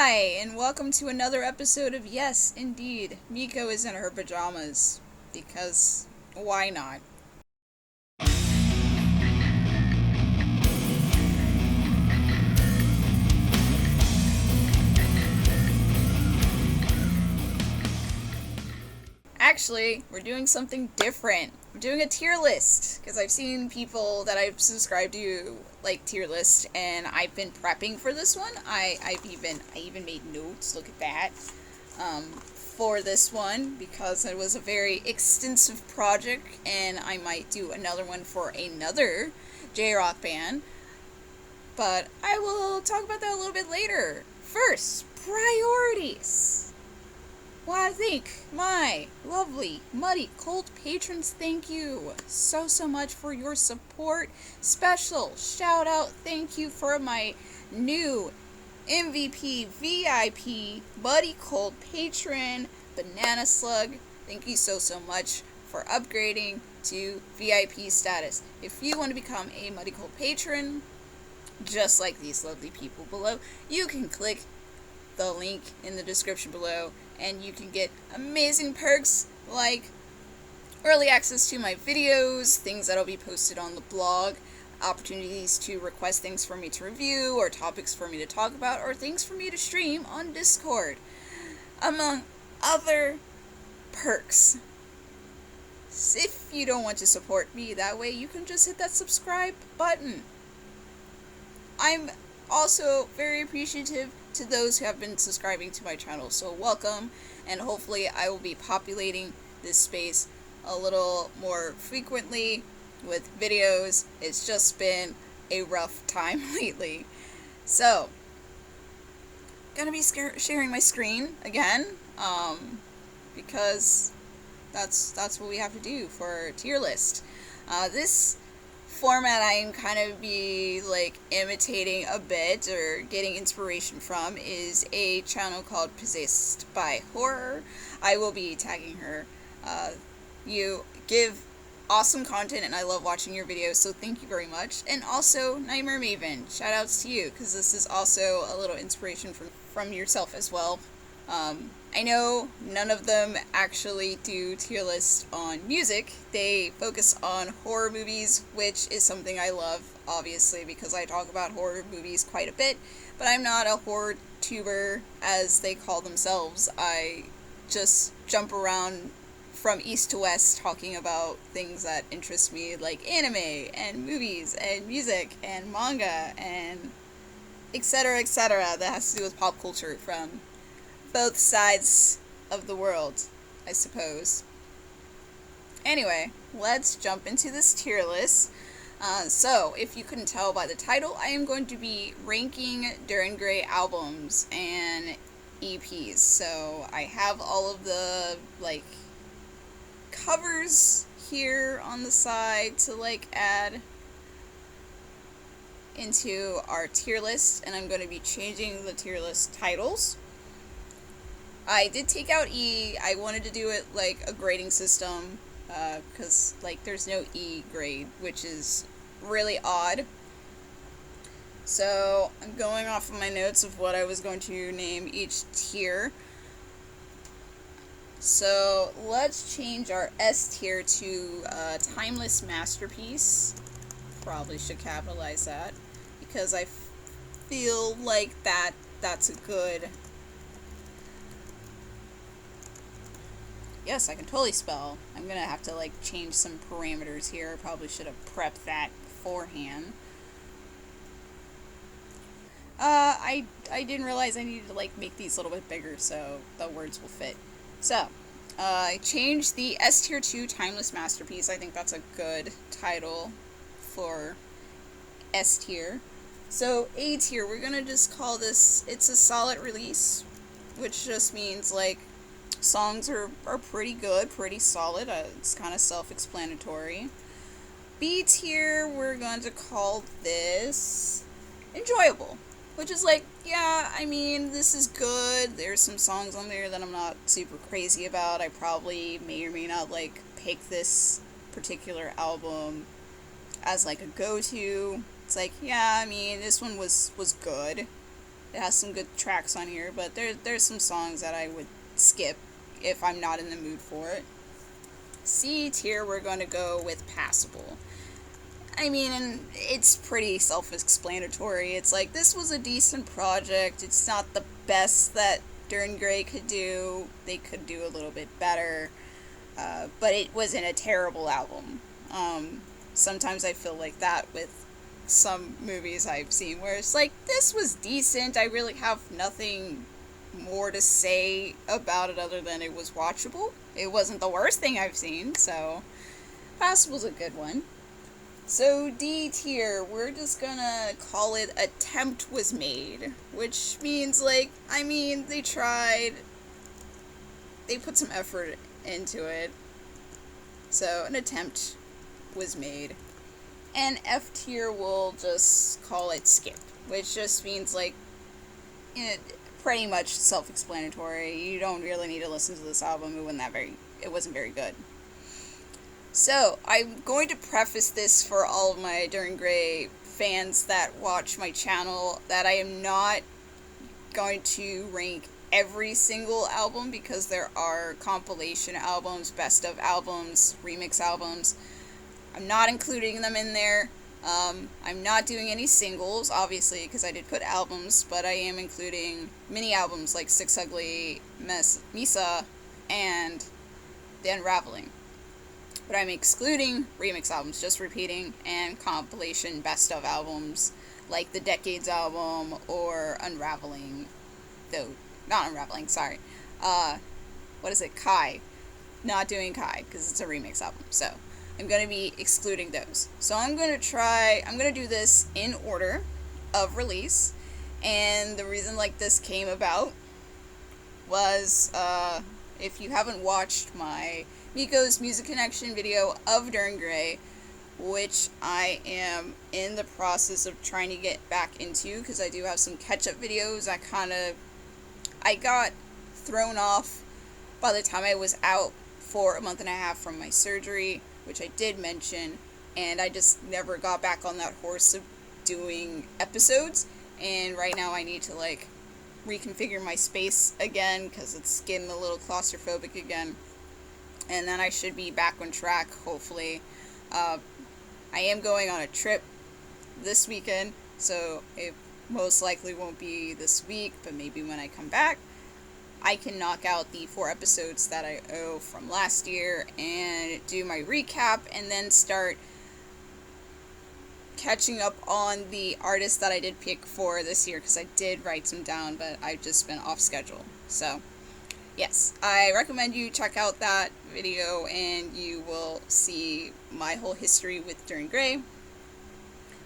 Hi, and welcome to another episode of Yes, Indeed, Miko is in her pajamas. Because, why not? Actually, we're doing something different. We're doing a tier list, because I've seen people that I've subscribed to, like, tier list, and I've been prepping for this one. I even made notes, look at that. For this one because it was a very extensive project, and I might do another one for another jrock band, but I will talk about that a little bit later. First, priorities. Well, I thank my lovely Muddy Cold patrons. Thank you so much for your support. Special shout out thank you for my new MVP VIP Buddy Cold patron, Banana Slug. Thank you so much for upgrading to VIP status. If you want to become a Muddy Cold patron, just like these lovely people below, you can click the link in the description below and you can get amazing perks like early access to my videos, things that'll be posted on the blog, opportunities to request things for me to review, or topics for me to talk about, or things for me to stream on Discord, among other perks. If you don't want to support me that way, you can just hit that subscribe button. I'm also very appreciative to those who have been subscribing to my channel, so welcome, and hopefully I will be populating this space a little more frequently with videos. It's just been a rough time lately. So, gonna be sharing my screen again, because that's what we have to do for tier list. This format I am kind of be like imitating a bit or getting inspiration from is a channel called Possessed by Horror. I will be tagging her. You give awesome content and I love watching your videos, so thank you very much. And also Nightmare Maven, shout outs to you, because this is also a little inspiration from yourself as well. I know none of them actually do tier lists on music. They focus on horror movies, which is something I love, obviously, because I talk about horror movies quite a bit, but I'm not a horror tuber, as they call themselves. I just jump around from east to west talking about things that interest me, like anime, and movies, and music, and manga, and etc., that has to do with pop culture from both sides of the world, I suppose. Anyway, let's jump into this tier list. So, if you couldn't tell by the title, I am going to be ranking Duran Gray albums and EPs. So, I have all of the, like, covers here on the side to, like, add into our tier list, and I'm going to be changing the tier list titles. I did take out E. I wanted to do it like a grading system, because like there's no E grade, which is really odd. So I'm going off of my notes of what I was going to name each tier. So let's change our S tier to Timeless Masterpiece. Probably should capitalize that, because I feel like that's a good... Yes, I can totally spell. I'm gonna have to like change some parameters here. Probably should have prepped that beforehand. I didn't realize I needed to like make these a little bit bigger so the words will fit. So, I changed the S tier to Timeless Masterpiece. I think that's a good title for S tier. So A tier, we're gonna just call this, it's a solid release, which just means like songs are pretty good, pretty solid. It's kind of self-explanatory. B tier, we're going to call this enjoyable, which is like, yeah, I mean, this is good. There's some songs on there that I'm not super crazy about. I probably may or may not like pick this particular album as like a go-to. It's like, yeah, I mean, this one was good. It has some good tracks on here, but there's some songs that I would skip if I'm not in the mood for it. C tier, we're going to go with passable. I mean, it's pretty self-explanatory. It's like, this was a decent project. It's not the best that Dern Gray could do. They could do a little bit better. But it wasn't a terrible album. Sometimes I feel like that with some movies I've seen, where it's like, this was decent. I really have nothing more to say about it other than it was watchable. It wasn't the worst thing I've seen, so passable's a good one. So D tier, we're just gonna call it attempt was made, which means, like, I mean, they tried, they put some effort into it, so an attempt was made. And F tier, we'll just call it skip, which just means, like, pretty much self-explanatory. You don't really need to listen to this album. It wasn't very good. So, I'm going to preface this for all of my Dern Gray fans that watch my channel, that I am not going to rank every single album, because there are compilation albums, best of albums, remix albums. I'm not including them in there. I'm not doing any singles, obviously, because I did put albums, but I am including mini albums like Six Ugly, MISSA, and The Unraveling. But I'm excluding remix albums, just repeating, and compilation best of albums like the Decades album or Unraveling. Though, not Unraveling, sorry. What is it? Kai. Not doing Kai, because it's a remix album. So, I'm going to be excluding those. So I'm going to do this in order of release. And the reason like this came about was, if you haven't watched my Miko's Music Connection video of Dern Gray, which I am in the process of trying to get back into, because I do have some catch-up videos. I got thrown off by the time I was out for a month and a half from my surgery, which I did mention, and I just never got back on that horse of doing episodes. And right now I need to, like, reconfigure my space again, because it's getting a little claustrophobic again. And then I should be back on track, hopefully. I am going on a trip this weekend, so it most likely won't be this week, but maybe when I come back, I can knock out the 4 episodes that I owe from last year and do my recap, and then start catching up on the artists that I did pick for this year, because I did write some down, but I've just been off schedule. So, yes, I recommend you check out that video, and you will see my whole history with Dern Gray.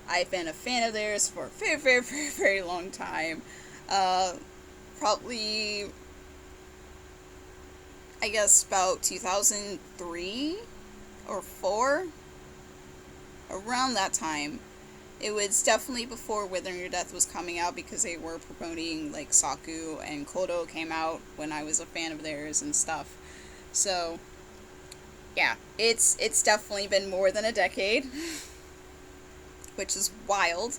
I've been a fan of theirs for a very, very, very, very long time. Probably, I guess, about 2003 or 4, around that time. It was definitely before Withering Your Death was coming out, because they were promoting, like, Saku and Kodo came out when I was a fan of theirs and stuff. So, yeah, it's definitely been more than a decade, which is wild.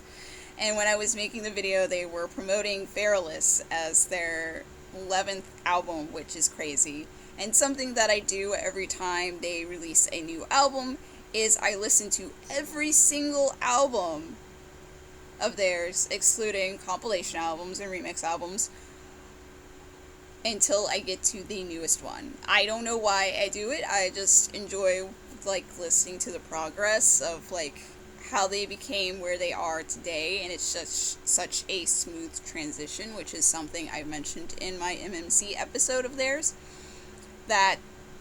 And when I was making the video, they were promoting Phalaris as their 11th album, which is crazy. And something that I do every time they release a new album is I listen to every single album of theirs, excluding compilation albums and remix albums, until I get to the newest one. I don't know why I do it. I just enjoy, like, listening to the progress of, like, how they became where they are today, and it's just such a smooth transition, which is something I mentioned in my MMC episode of theirs, that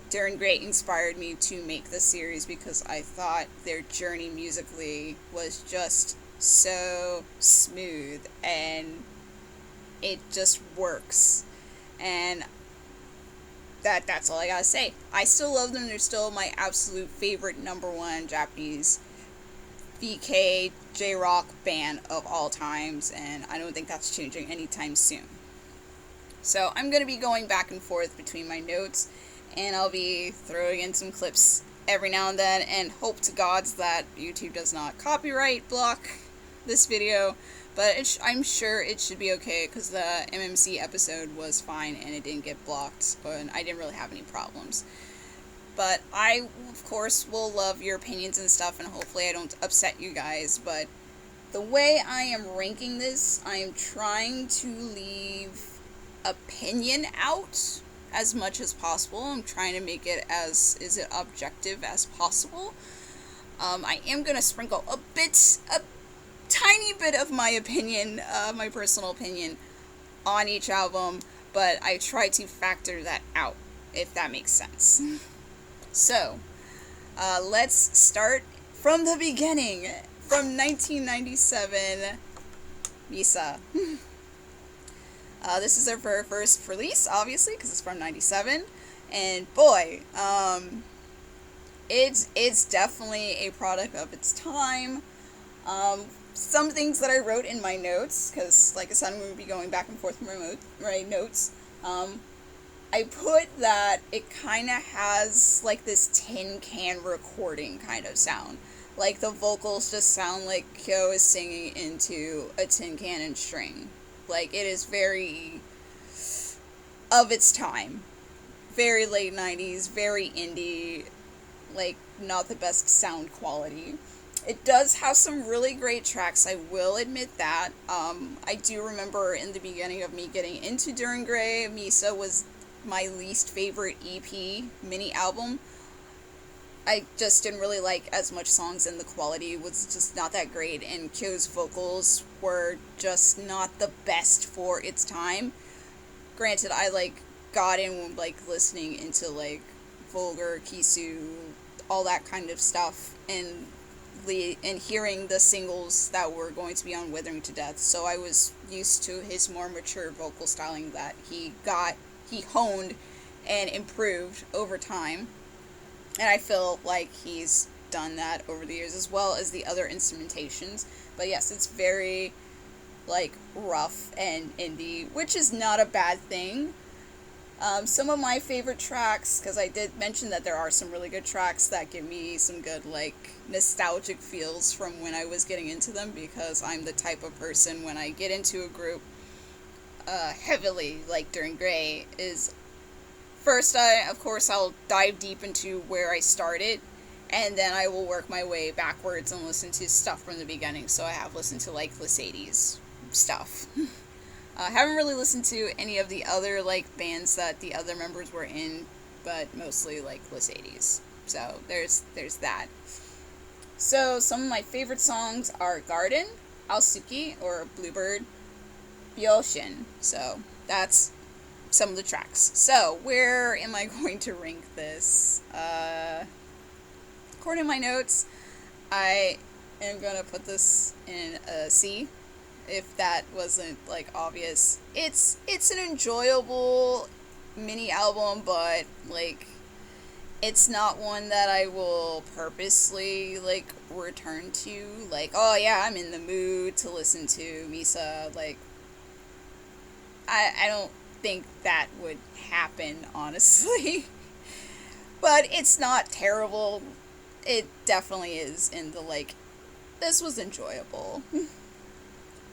Dern Gray inspired me to make this series, because I thought their journey musically was just so smooth, and it just works. And that's all I gotta say. I still love them. They're still my absolute favorite #1 Japanese VK jrock band of all times, and I don't think that's changing anytime soon. So I'm going to be going back and forth between my notes, and I'll be throwing in some clips every now and then, and hope to gods that YouTube does not copyright block this video. But I'm sure it should be okay, because the MMC episode was fine and it didn't get blocked, and I didn't really have any problems. But I, of course, will love your opinions and stuff, and hopefully I don't upset you guys. But the way I am ranking this, I am trying to leave opinion out as much as possible. I'm trying to make it as objective as possible. I am going to sprinkle a tiny bit of my opinion, my personal opinion, on each album, but I try to factor that out, if that makes sense. So, let's start from the beginning, from 1997, MISSA. This is their very first release, obviously, because it's from 97, and boy, it's definitely a product of its time. Some things that I wrote in my notes, because, like I said, I'm going to be going back and forth with my notes, I put that it kind of has, like, this tin can recording kind of sound. Like, the vocals just sound like Kyo is singing into a tin can and string. Like, it is very of its time. Very late 90s, very indie, like, not the best sound quality. It does have some really great tracks, I will admit that. I do remember in the beginning of me getting into During Grey, MISSA was my least favorite EP mini album. I just didn't really like as much songs, and the quality was just not that great, and Kyo's vocals were just not the best for its time. Granted, I, like, got in, like, listening into, like, Vulgar, Kisou, all that kind of stuff, and hearing the singles that were going to be on Withering to Death, so I was used to his more mature vocal styling that he honed and improved over time. And I feel like he's done that over the years, as well as the other instrumentations. But yes, it's very, like, rough and indie, which is not a bad thing. Some of my favorite tracks, because I did mention that there are some really good tracks that give me some good, like, nostalgic feels from when I was getting into them, because I'm the type of person, when I get into a group heavily, like During Grey, is first, I'll dive deep into where I started, and then I will work my way backwards and listen to stuff from the beginning. So I have listened to, like, Mercedes stuff. I haven't really listened to any of the other, like, bands that the other members were in, but mostly, like, Mercedes. So there's that. So some of my favorite songs are Garden, Aosuki, or Bluebird, Byoshin. So that's some of the tracks. So, where am I going to rank this? According to my notes, I am going to put this in a C, if that wasn't, like, obvious. It's an enjoyable mini album, but, like, it's not one that I will purposely, like, return to. Like, oh yeah, I'm in the mood to listen to MISSA. Like, I don't think that would happen, honestly. But it's not terrible. It definitely is in the, like, this was enjoyable.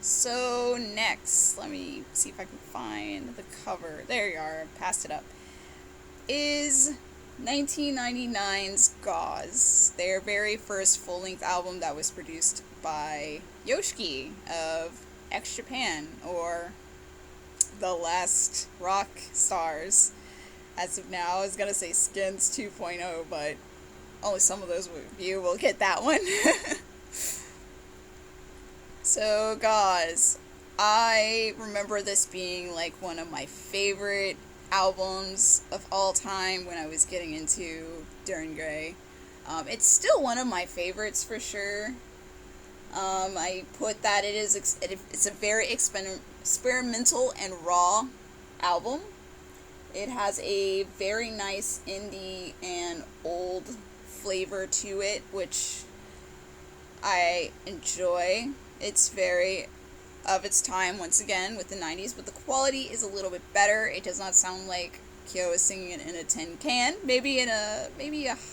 So next, let me see if I can find the cover. There you are, passed it up. Is 1999's GAUZE, their very first full-length album that was produced by Yoshiki of X Japan, or the last rock stars. As of now, I was gonna say Skins 2.0, but only some of those of you will get that one. So, GAUZE, I remember this being, like, one of my favorite albums of all time when I was getting into During Grey. It's still one of my favorites for sure. I put that it's a very experimental and raw album. It has a very nice indie and old flavor to it, which I enjoy. It's very of its time, once again, with the 90s, but the quality is a little bit better. It does not sound like Kyo is singing it in a tin can. Maybe a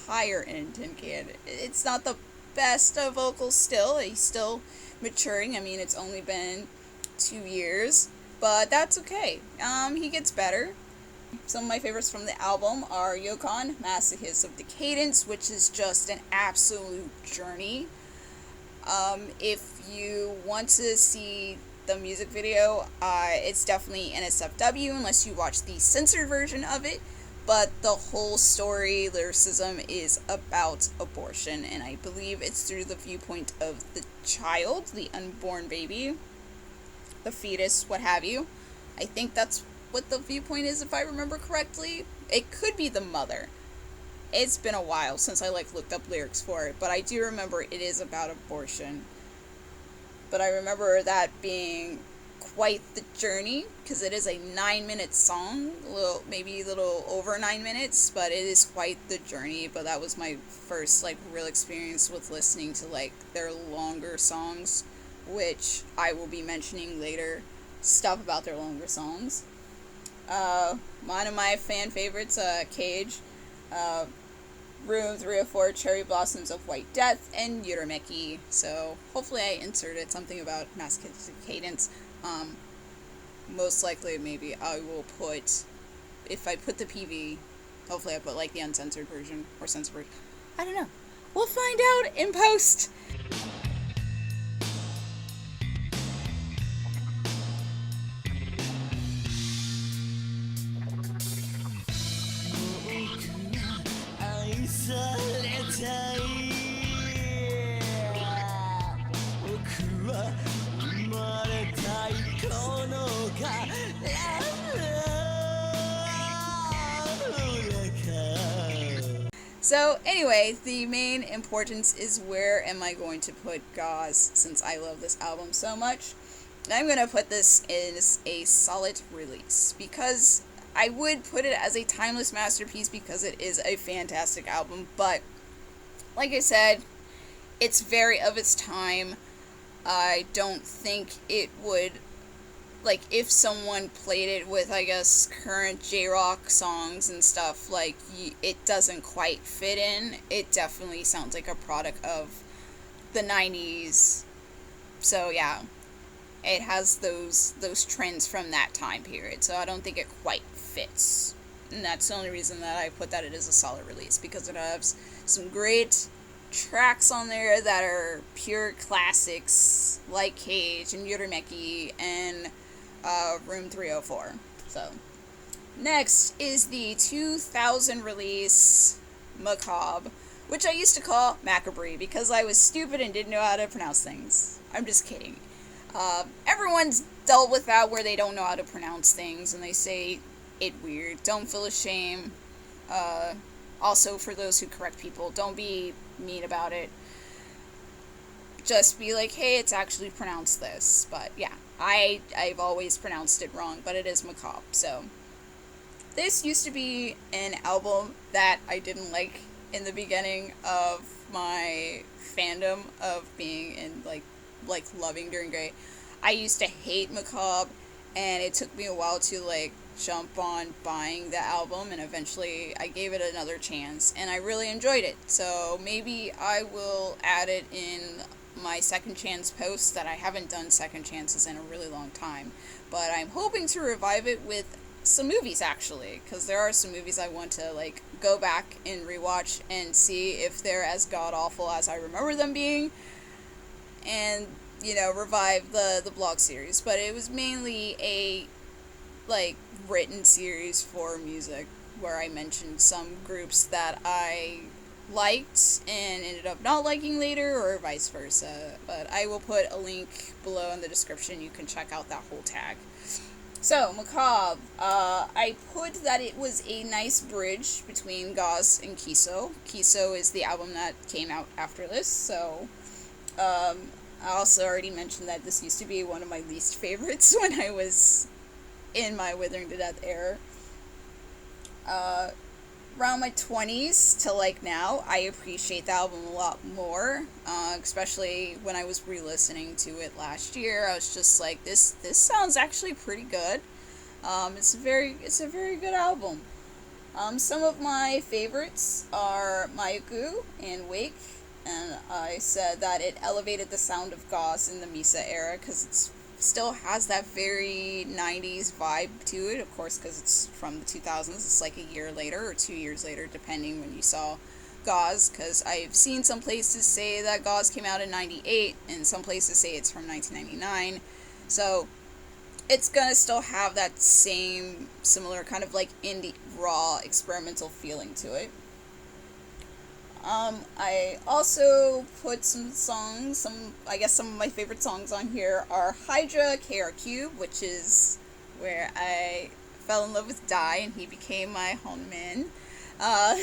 higher end tin can. It's not the best of vocals still. He still maturing. I mean, it's only been 2 years, but that's okay. He gets better. Some of my favorites from the album are Yokon, Masochist of Decadence, which is just an absolute journey. If you want to see the music video, it's definitely NSFW unless you watch the censored version of it, but the whole story, lyricism, is about abortion, and I believe it's through the viewpoint of the child, the unborn baby, the fetus, what have you. I think that's what the viewpoint is, if I remember correctly. It could be the mother. It's been a while since I looked up lyrics for it, but I do remember it is about abortion. But I remember that being quite the journey, because it is a 9-minute song, maybe a little over 9 minutes, but it is quite the journey. But that was my first real experience with listening to their longer songs, which I will be mentioning later, stuff about their longer songs. One of my fan favorites, Cage, Room 304, Cherry Blossoms of White Death, and Uroboros. So hopefully I inserted something about Masochist Cadence. Most likely, maybe I will put, if I put the PV, hopefully I put the uncensored version or censored version. I don't know. We'll find out in post. So anyway, the main importance is where am I going to put GAUZE, since I love this album so much. I'm going to put this as a solid release, because I would put it as a timeless masterpiece because it is a fantastic album, but like I said, it's very of its time. I don't think it would, if someone played it with, I guess, current jrock songs and stuff, it doesn't quite fit in. It definitely sounds like a product of the 90s. So yeah, it has those trends from that time period, so I don't think it quite fits. And that's the only reason that I put that it is a solid release, because it has some great tracks on there that are pure classics, like Cage and Uroboros and Room 304. So next is the 2000 release Macabre, which I used to call MACABRE because I was stupid and didn't know how to pronounce things. I'm just kidding. Everyone's dealt with that, where they don't know how to pronounce things and they say it weird. Don't feel ashamed. Also, for those who correct people, don't be mean about it. Just be like, hey, it's actually pronounced this. But yeah, I've always pronounced it wrong, but it is Macabre. So this used to be an album that I didn't like in the beginning of my fandom of being in loving During Grey. I used to hate Macabre, and it took me a while to jump on buying the album, and eventually I gave it another chance and I really enjoyed it. So maybe I will add it in my second chance post, that I haven't done second chances in a really long time, but I'm hoping to revive it with some movies, actually, because there are some movies I want to go back and rewatch and see if they're as god awful as I remember them being, and revive the blog series. But it was mainly a written series for music, where I mentioned some groups that I liked and ended up not liking later, or vice versa. But I will put a link below in the description. You can check out that whole tag. So, Macabre, I put that it was a nice bridge between GAUZE and Kisou. Kisou is the album that came out after this, so I also already mentioned that this used to be one of my least favorites when I was in my Withering to Death era. Around my 20s to now, I appreciate the album a lot more, especially when I was re-listening to it last year. I was just like, this sounds actually pretty good. It's a very good album. Some of my favorites are Mayaku and Wake. and I said that it elevated the sound of GAUZE in the MISSA era because it still has that very 90s vibe to it, of course, because it's from the 2000s. It's like a year later or 2 years later, depending when you saw GAUZE, because I've seen some places say that GAUZE came out in 98, and some places say it's from 1999, so it's gonna still have that same, similar kind of like indie, raw, experimental feeling to it. I also put some songs, I guess some of my favorite songs on here are Hydra KR Cube, which is where I fell in love with Dai and he became my Honmin. Uh,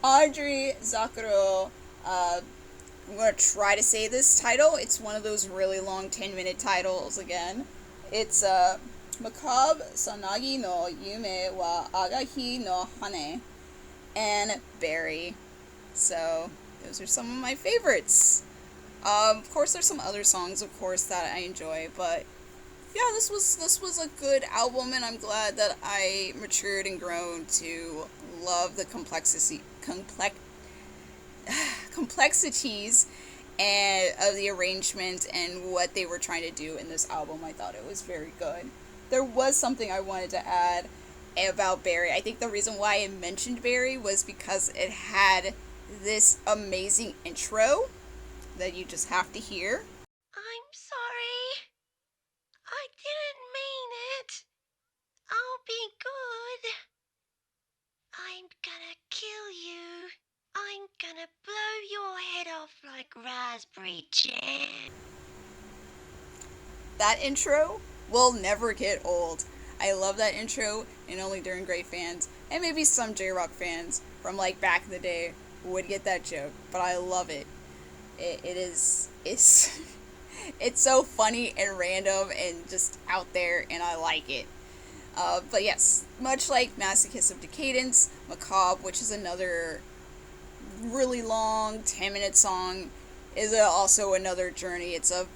Audrey Zakuro, I'm going to try to say this title. It's one of those really long 10-minute titles again. It's Macabre Sanagi no Yume wa Agahi no Hane and Berry. So those are some of my favorites. Of course, there's some other songs, of course, that I enjoy, but yeah, this was a good album, and I'm glad that I matured and grown to love the complexities and of the arrangement and what they were trying to do in this album. I thought it was very good. There was something I wanted to add about Barry. I think the reason why I mentioned Barry was because it had this amazing intro that you just have to hear. I'm sorry. I didn't mean it. I'll be good. I'm gonna kill you. I'm gonna blow your head off like raspberry jam. That intro will never get old. I love that intro, and only During Great fans, and maybe some jrock fans from like back in the day would get that joke, but I love it. It's it's so funny and random and just out there, and I like it. But yes, much like Masochist of Decadence, Macabre, which is another really long 10-minute song, is also another journey. It's a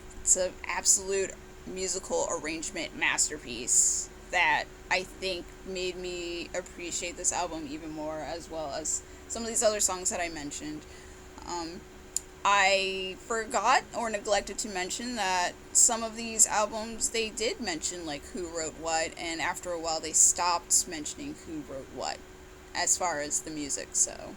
absolute musical arrangement masterpiece that I think made me appreciate this album even more, as well as some of these other songs that I mentioned. I forgot or neglected to mention that some of these albums, they did mention like who wrote what, and after a while they stopped mentioning who wrote what as far as the music. So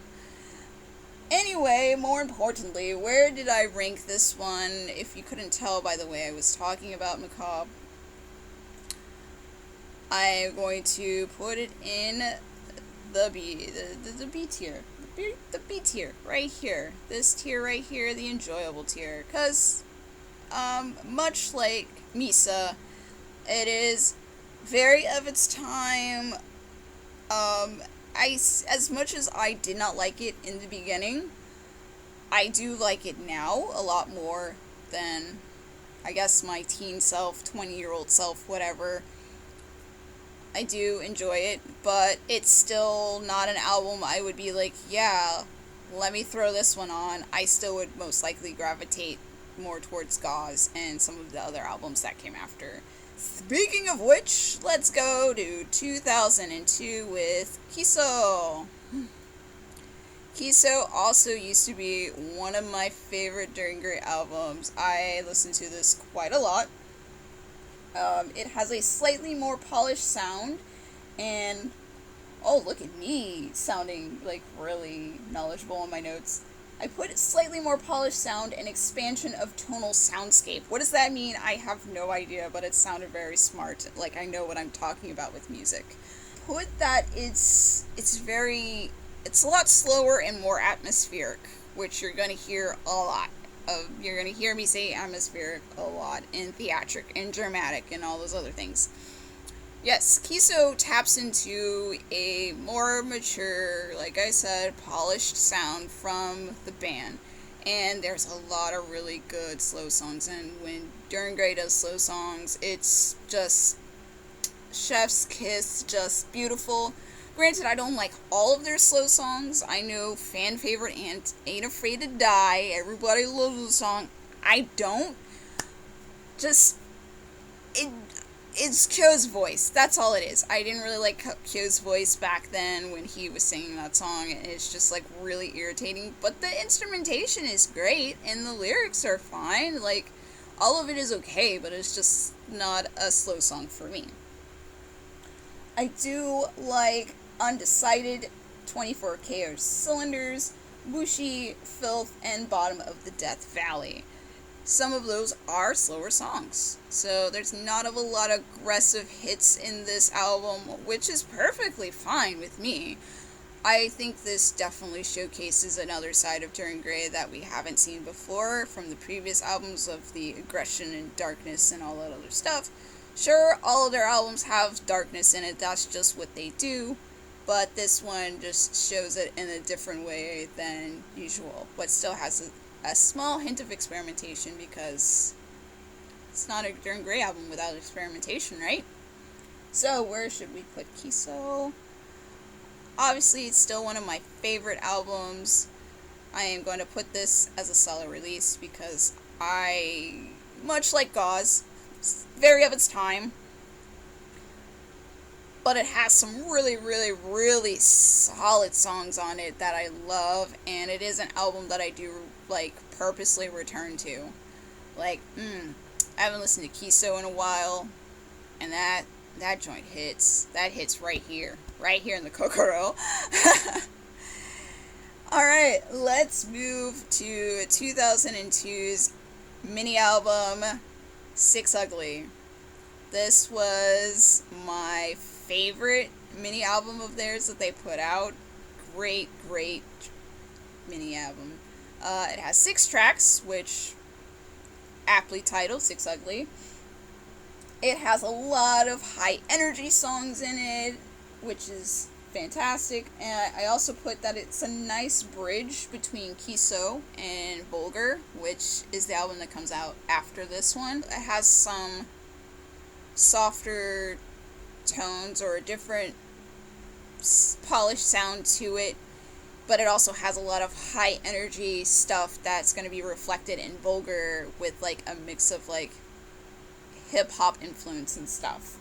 anyway, more importantly, where did I rank this one? If you couldn't tell by the way I was talking about Macabre, I'm going to put it in the B tier. The B tier, right here. This tier right here, the enjoyable tier. Because, much like MISSA, it is very of its time. As much as I did not like it in the beginning, I do like it now a lot more than, I guess, my teen self, 20-year-old self, whatever. I do enjoy it, but it's still not an album I would be like, yeah, let me throw this one on. I still would most likely gravitate more towards GAUZE and some of the other albums that came after. Speaking of which, let's go to 2002 with Kisou. Kisou also used to be one of my favorite During Great albums. I listened to this quite a lot. It has a slightly more polished sound, and oh, look at me sounding like really knowledgeable on my notes. I put slightly more polished sound and expansion of tonal soundscape. What does that mean? I have no idea, but it sounded very smart. Like I know what I'm talking about with music. Put that it's a lot slower and more atmospheric, which you're gonna hear a lot. You're going to hear me say atmospheric a lot, and theatric, and dramatic, and all those other things. Yes, Kisou taps into a more mature, like I said, polished sound from the band. And there's a lot of really good slow songs, and when During Great does slow songs, it's just chef's kiss, just beautiful. Granted, I don't like all of their slow songs. I know fan favorite Ain't Afraid to Die. Everybody loves the song. I don't. Just, it's Kyo's voice. That's all it is. I didn't really like Kyo's voice back then when he was singing that song. It's just like really irritating. But the instrumentation is great and the lyrics are fine. Like, all of it is okay, but it's just not a slow song for me. I do like Undecided, 24 KO Cylinders, Bushi, Filth, and Bottom of the Death Valley. Some of those are slower songs, so there's not a lot of aggressive hits in this album, which is perfectly fine with me. I think this definitely showcases another side of Turn Grey that we haven't seen before from the previous albums of the aggression and darkness and all that other stuff. Sure, all of their albums have darkness in it, that's just what they do, but this one just shows it in a different way than usual, but still has a small hint of experimentation, because it's not a Turn Grey album without experimentation, right? So where should we put Kisou? Obviously, it's still one of my favorite albums. I am going to put this as a solo release because much like GAUZE, it's very of its time, but it has some really, really, really solid songs on it that I love, and it is an album that I do, like, purposely return to. Like, I haven't listened to Kisou in a while, and that joint hits. That hits right here in the Kokoro. Alright, let's move to 2002's mini album, Six Ugly. This was my favorite mini album of theirs that they put out. Great mini album. It has 6 tracks, which aptly titled Six Ugly. It has a lot of high energy songs in it, which is fantastic. And I also put that it's a nice bridge between Kisou and Vulgar, which is the album that comes out after this one. It has some softer tones or a different polished sound to it, but it also has a lot of high energy stuff that's going to be reflected in Vulgar with like a mix of like hip hop influence and stuff.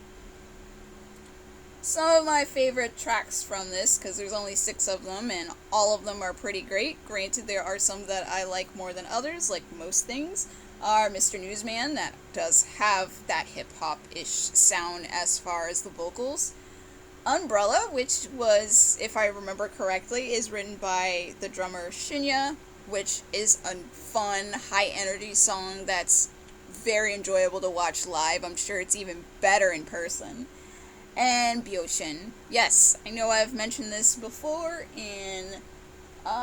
Some of my favorite tracks from this, because there's only 6 of them and all of them are pretty great. Granted, there are some that I like more than others, like most things, are Mr. Newsman, that does have that hip hop-ish sound as far as the vocals. Umbrella, which was, if I remember correctly, is written by the drummer Shinya, which is a fun, high-energy song that's very enjoyable to watch live. I'm sure it's even better in person. And Byoshin. Yes, I know I've mentioned this before in,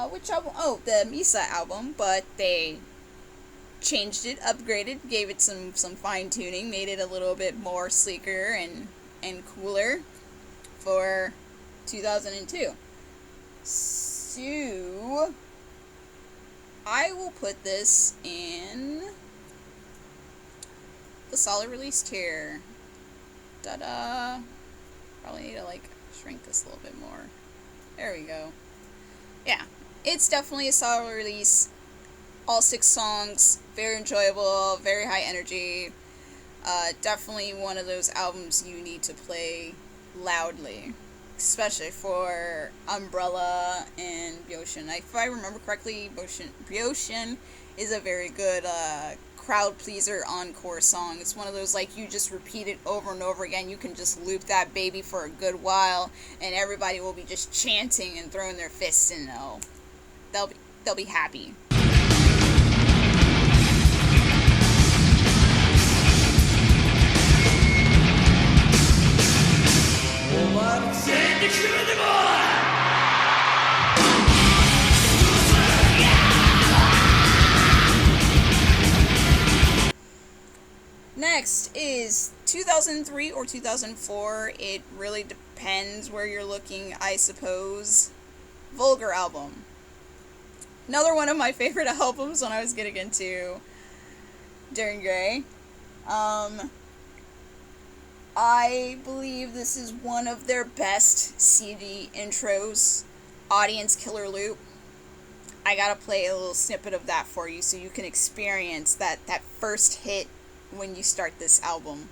which album? Oh, the MISSA album, but they changed it, upgraded, gave it some fine-tuning, made it a little bit more sleeker and cooler for 2002. So, I will put this in the solid release tier. Da-da. Probably need to, like, shrink this a little bit more. There we go. Yeah, it's definitely a solid release. All 6 songs, very enjoyable, very high energy. Definitely one of those albums you need to play loudly, especially for Umbrella and Byoshin. If I remember correctly, Byoshin is a very good crowd pleaser encore song. It's one of those, like, you just repeat it over and over again. You can just loop that baby for a good while, and everybody will be just chanting and throwing their fists, and they'll be happy. Next is 2003 or 2004. It really depends where you're looking, I suppose. Vulgar album. Another one of my favorite albums when I was getting into Turn Grey. I believe this is one of their best CD intros. Audience Killer Loop. I gotta play a little snippet of that for you so you can experience that first hit when you start this album.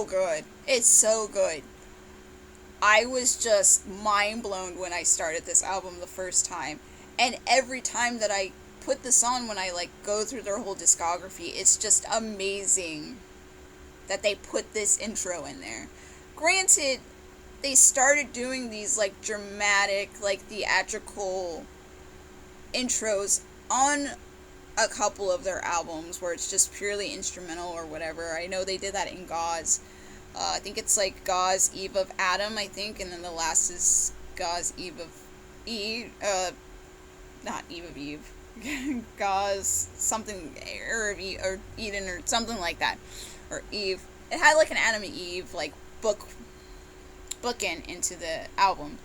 so good. It's so good. I was just mind blown when I started this album the first time. And every time that I put this on, when I like go through their whole discography, it's just amazing that they put this intro in there. Granted, they started doing these like dramatic, like theatrical intros on a couple of their albums where it's just purely instrumental or whatever. I know they did that in GAUZE. I think it's like GAUZE Eve of Adam, I think, and then the last is GAUZE Eve of Eve, not Eve of Eve, GAUZE something, or Eden, or something like that, or Eve. It had like an Adam and Eve, like, bookend into the album.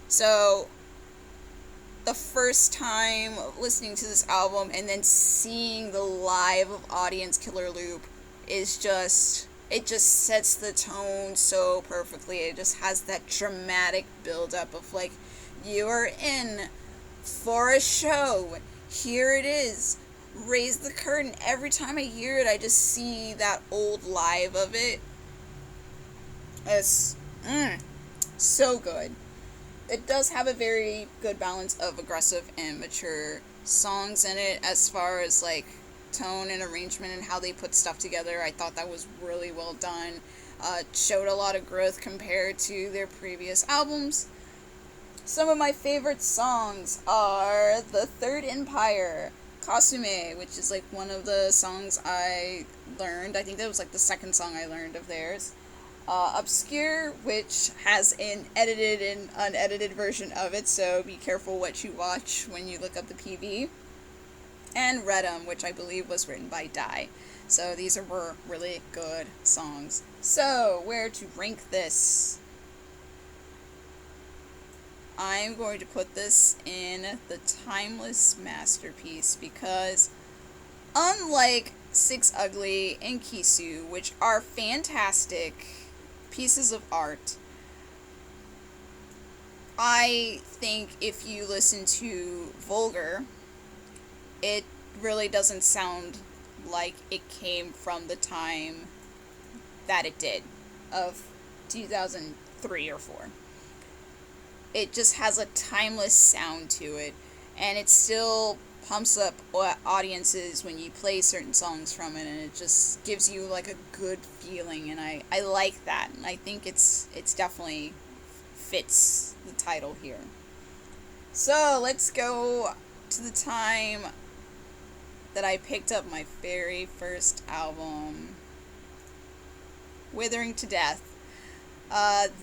So, the first time listening to this album and then seeing the live audience Killer Loop is just... it just sets the tone so perfectly. It just has that dramatic build-up of, like, you are in for a show. Here it is. Raise the curtain. Every time I hear it, I just see that old live of it. It's so good. It does have a very good balance of aggressive and mature songs in it as far as, like, tone and arrangement and how they put stuff together. I thought that was really well done. Showed a lot of growth compared to their previous albums. Some of my favorite songs are The Third Empire, Kasume, which is like one of the songs I learned. I think that was like the second song I learned of theirs. Obscure, which has an edited and unedited version of it, so be careful what you watch when you look up the PV. And Redum, which I believe was written by Dai. So these were really good songs. So, where to rank this? I'm going to put this in the timeless masterpiece because unlike Six Ugly and Kisou, which are fantastic pieces of art, I think if you listen to Vulgar, it really doesn't sound like it came from the time that it did, of 2003 or 4. It just has a timeless sound to it, and it still pumps up audiences when you play certain songs from it, and it just gives you like a good feeling, and I like that, and I think it's definitely fits the title here. So let's go to the time that I picked up my very first album, Withering to Death.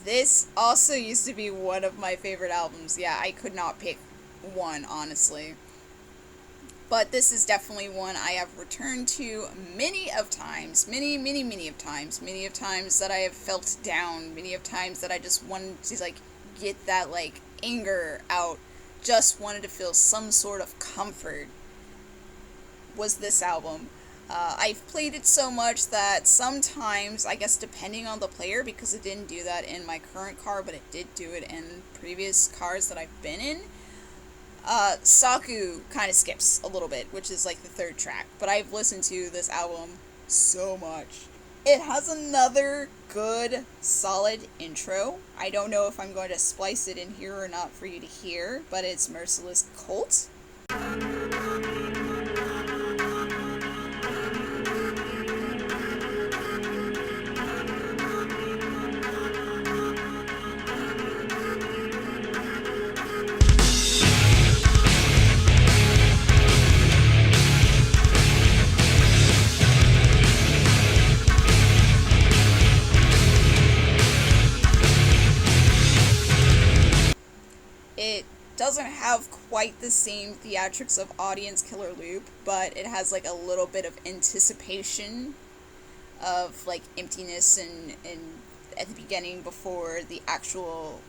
This also used to be one of my favorite albums. Yeah, I could not pick one, honestly. But this is definitely one I have returned to many of times. Many of times. Many of times that I have felt down. Many of times that I just wanted to, like, get that, like, anger out. Just wanted to feel some sort of comfort. Was this album. I've played it so much that sometimes, I guess depending on the player, because it didn't do that in my current car, but it did do it in previous cars that I've been in, Saku kind of skips a little bit, which is like the third track, but I've listened to this album so much. It has another good, solid intro. I don't know if I'm going to splice it in here or not for you to hear, but it's Merciless Cult. It doesn't have quite the same theatrics of Audience Killer Loop, but it has like a little bit of anticipation of like emptiness and at the beginning before the actual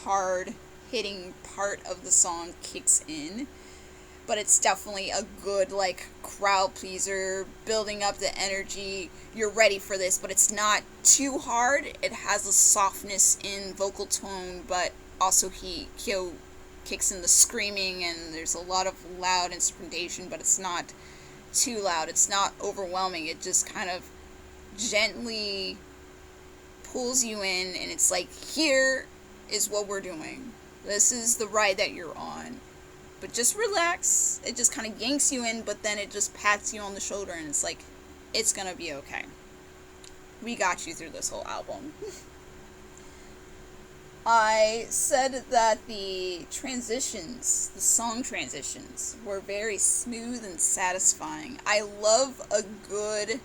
hard hitting part of the song kicks in. But it's definitely a good like crowd pleaser, building up the energy. You're ready for this, but it's not too hard. It has a softness in vocal tone, but also Kyo kicks in the screaming, and there's a lot of loud instrumentation, but it's not too loud. It's not overwhelming. It just kind of gently pulls you in, and it's like, here is what we're doing. This is the ride that you're on. But just relax. It just kind of yanks you in, but then it just pats you on the shoulder, and it's like, it's gonna be okay. We got you through this whole album. I said that the transitions, the song transitions, were very smooth and satisfying. I love a good,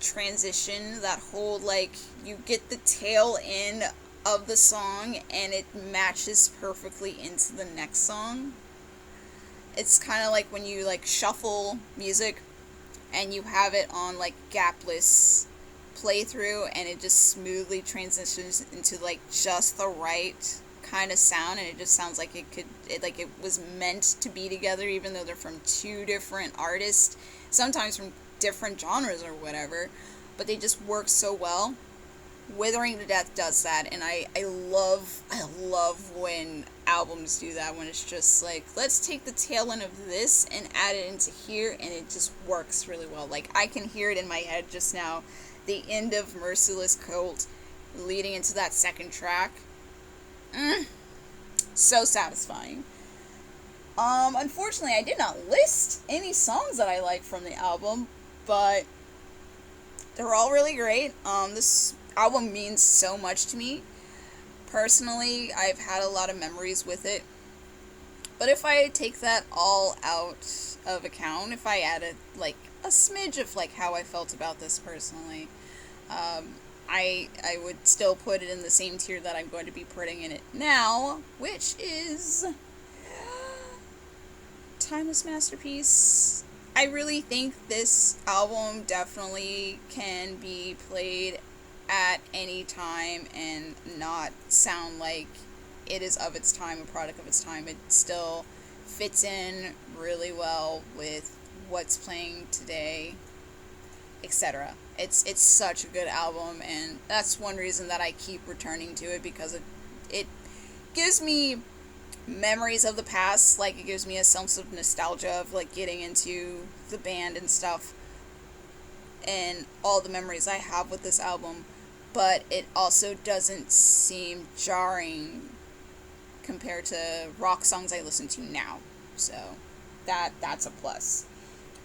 transition, that whole, like, you get the tail end of the song and it matches perfectly into the next song. It's kind of like when you, like, shuffle music and you have it on, like, gapless playthrough, and it just smoothly transitions into, like, just the right kind of sound, and it just sounds like it was meant to be together, even though they're from two different artists, sometimes from different genres or whatever, but they just work so well. Withering to Death does that, and I love when albums do that, when it's just like, let's take the tail end of this and add it into here, and it just works really well. Like, I can hear it in my head just now, the end of Merciless Cult leading into that second track. So satisfying. Unfortunately, I did not list any songs that I like from the album, but they're all really great. This album means so much to me. Personally, I've had a lot of memories with it. But if I take that all out of account, if I added, like, a smidge of, like, how I felt about this personally, I would still put it in the same tier that I'm going to be putting in it now, which is Timeless Masterpiece. I really think this album definitely can be played at any time and not sound like it is of its time, a product of its time. It still fits in really well with what's playing today, etc. It's such a good album, and that's one reason that I keep returning to it, because it gives me memories of the past. Like, it gives me a sense of nostalgia of, like, getting into the band and stuff, and all the memories I have with this album, but it also doesn't seem jarring compared to rock songs I listen to now. So that's a plus.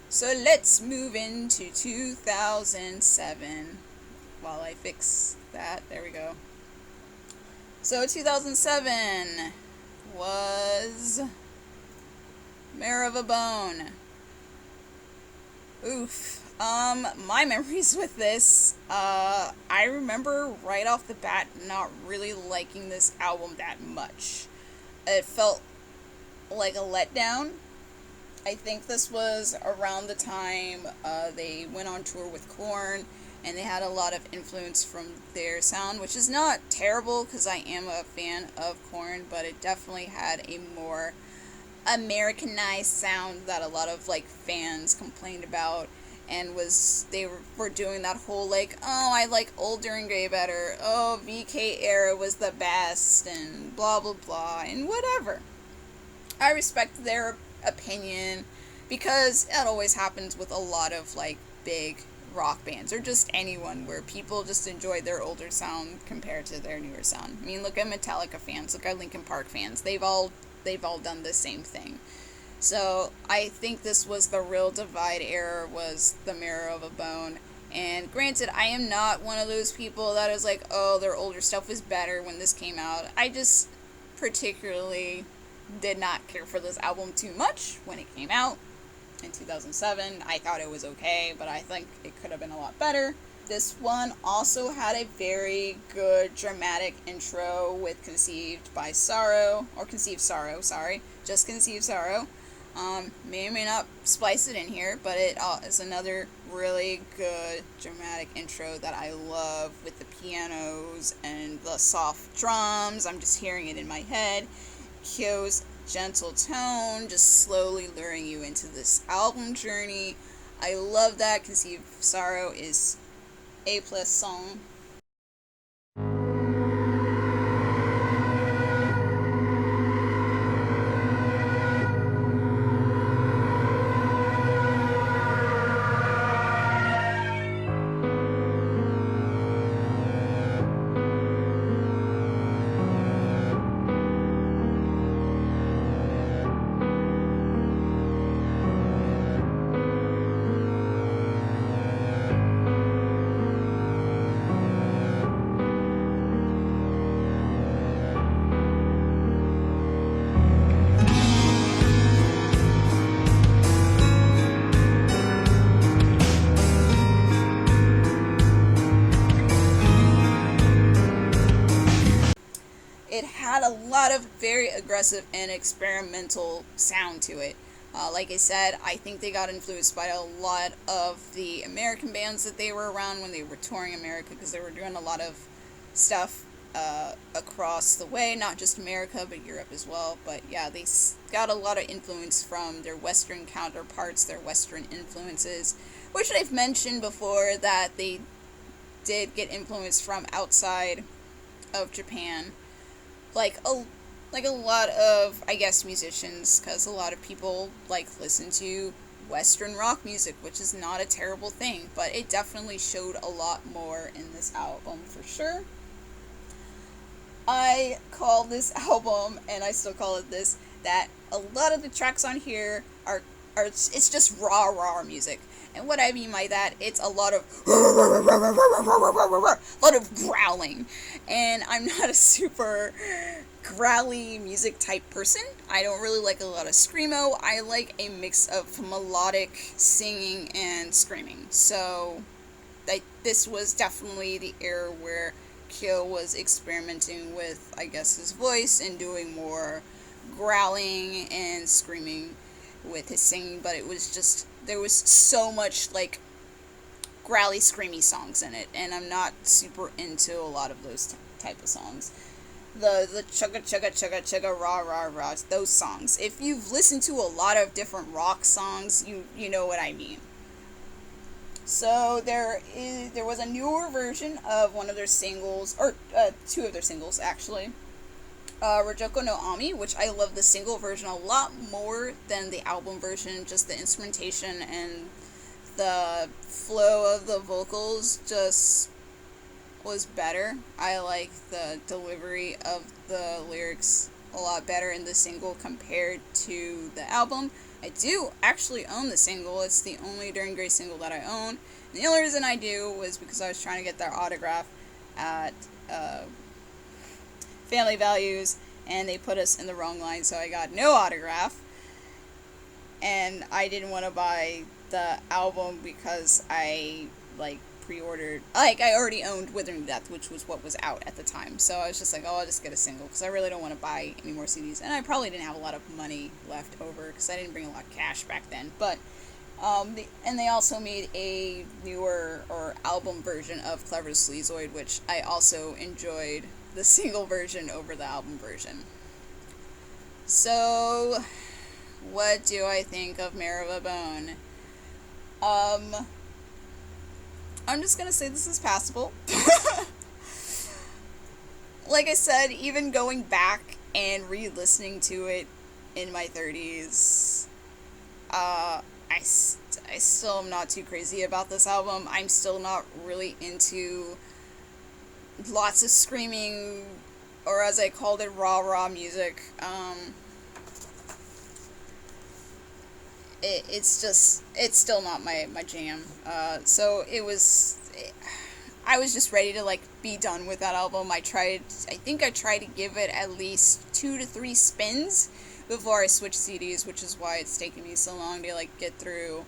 So let's move into 2007 while I fix that. There we go. So 2007 was Marrow of a Bone. Oof. My memories with this, I remember right off the bat not really liking this album that much. It felt like a letdown. I think this was around the time they went on tour with Korn, and they had a lot of influence from their sound, which is not terrible because I am a fan of Korn, but it definitely had a more Americanized sound that a lot of, like, fans complained about, and they were doing that whole, like, oh, I like older and gray better, oh, VK era was the best, and blah blah blah, and whatever. I respect their opinion, because it always happens with a lot of, like, big rock bands, or just anyone, where people just enjoy their older sound compared to their newer sound. I mean, look at Metallica fans, look at Linkin Park fans, they've all done the same thing. So I think this was the real divide era, was the Marrow of a Bone. And granted, I am not one of those people that is like, oh, their older stuff was better when this came out. I just particularly did not care for this album too much when it came out in 2007. I thought it was okay, but I think it could have been a lot better. This one also had a very good dramatic intro with Conceived Sorrow, just Conceived Sorrow. May or may not splice it in here, but it is another really good dramatic intro that I love, with the pianos and the soft drums. I'm just hearing it in my head. Kyo's gentle tone just slowly luring you into this album journey. I love that. Conceived Sorrow is A+ song. lot of very aggressive and experimental sound to it. Like I said, I think they got influenced by a lot of the American bands that they were around when they were touring America, because they were doing a lot of stuff across the way, not just America, but Europe as well. But yeah, they got a lot of influence from their Western counterparts, their Western influences, which I've mentioned before that they did get influence from outside of Japan. Like a lot of, I guess, musicians, because a lot of people listen to Western rock music, which is not a terrible thing, but it definitely showed a lot more in this album for sure. I call this album, and I still call it this, that a lot of the tracks on here are it's just raw music. And what I mean by that, it's a lot of growling. And I'm not a super growly music type person. I don't really like a lot of screamo. I like a mix of melodic singing and screaming. So this was definitely the era where Kisou was experimenting with, I guess, his voice and doing more growling and screaming with his singing, but it was just, there was so much growly, screamy songs in it, and I'm not super into a lot of those type of songs. The chugga chugga chugga chugga rah rah rah, those songs. If you've listened to a lot of different rock songs, you know what I mean. So there was a newer version of one of their singles, or two of their singles actually. Rojoko no Ami, which I love the single version a lot more than the album version. Just the instrumentation and the flow of the vocals just was better. I like the delivery of the lyrics a lot better in the single compared to the album. I do actually own the single. It's the only During Grey single that I own. And the only reason I do was because I was trying to get their autograph at Family Values, and they put us in the wrong line, so I got no autograph. And I didn't want to buy the album because I pre-ordered, I already owned Withering Death, which was what was out at the time. So I was just like, oh, I'll just get a single, because I really don't want to buy any more CDs. And I probably didn't have a lot of money left over, because I didn't bring a lot of cash back then. But and they also made a newer or album version of Clever Sleazoid, which I also enjoyed the single version over the album version. So, what do I think of Marrow of a Bone? I'm just gonna say this is passable. Like I said, even going back and re-listening to it in my 30s, I still am not too crazy about this album. I'm still not really into lots of screaming, or as I called it, rah music. It's still not my jam. So I was just ready to be done with that album. I think I tried to give it at least 2 to 3 spins before I switched CDs, which is why it's taken me so long to get through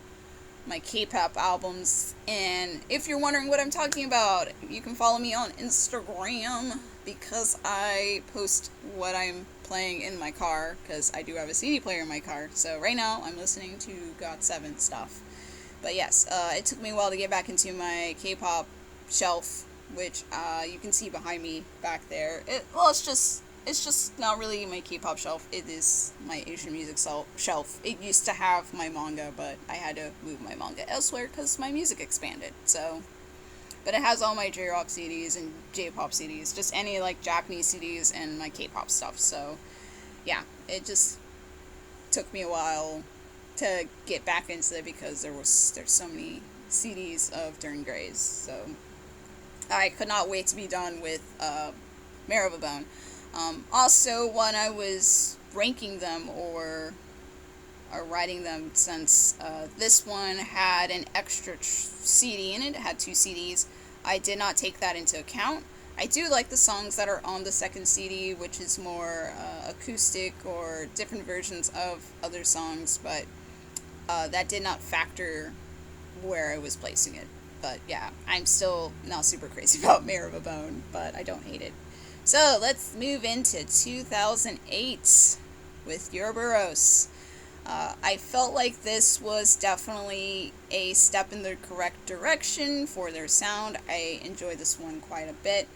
my K-pop albums. And if you're wondering what I'm talking about, you can follow me on Instagram, because I post what I'm playing in my car, because I do have a CD player in my car. So right now I'm listening to GOT7 stuff. But yes, it took me a while to get back into my K-pop shelf, which you can see behind me back there. It's just not really my K-pop shelf. It is my Asian music shelf. It used to have my manga, but I had to move my manga elsewhere because my music expanded. So, but it has all my jrock CDs and J-pop CDs, just any Japanese CDs and my K-pop stuff. So, yeah, it just took me a while to get back into it because there's so many CDs of During Greys. So, I could not wait to be done with Marrow of a Bone. Also, when I was ranking them or writing them, since this one had an extra CD in it, it had 2 CDs, I did not take that into account. I do like the songs that are on the second CD, which is more acoustic or different versions of other songs, but that did not factor where I was placing it. But yeah, I'm still not super crazy about Marrow of a Bone, but I don't hate it. So let's move into 2008 with Uroboros. I felt like this was definitely a step in the correct direction for their sound. I enjoyed this one quite a bit.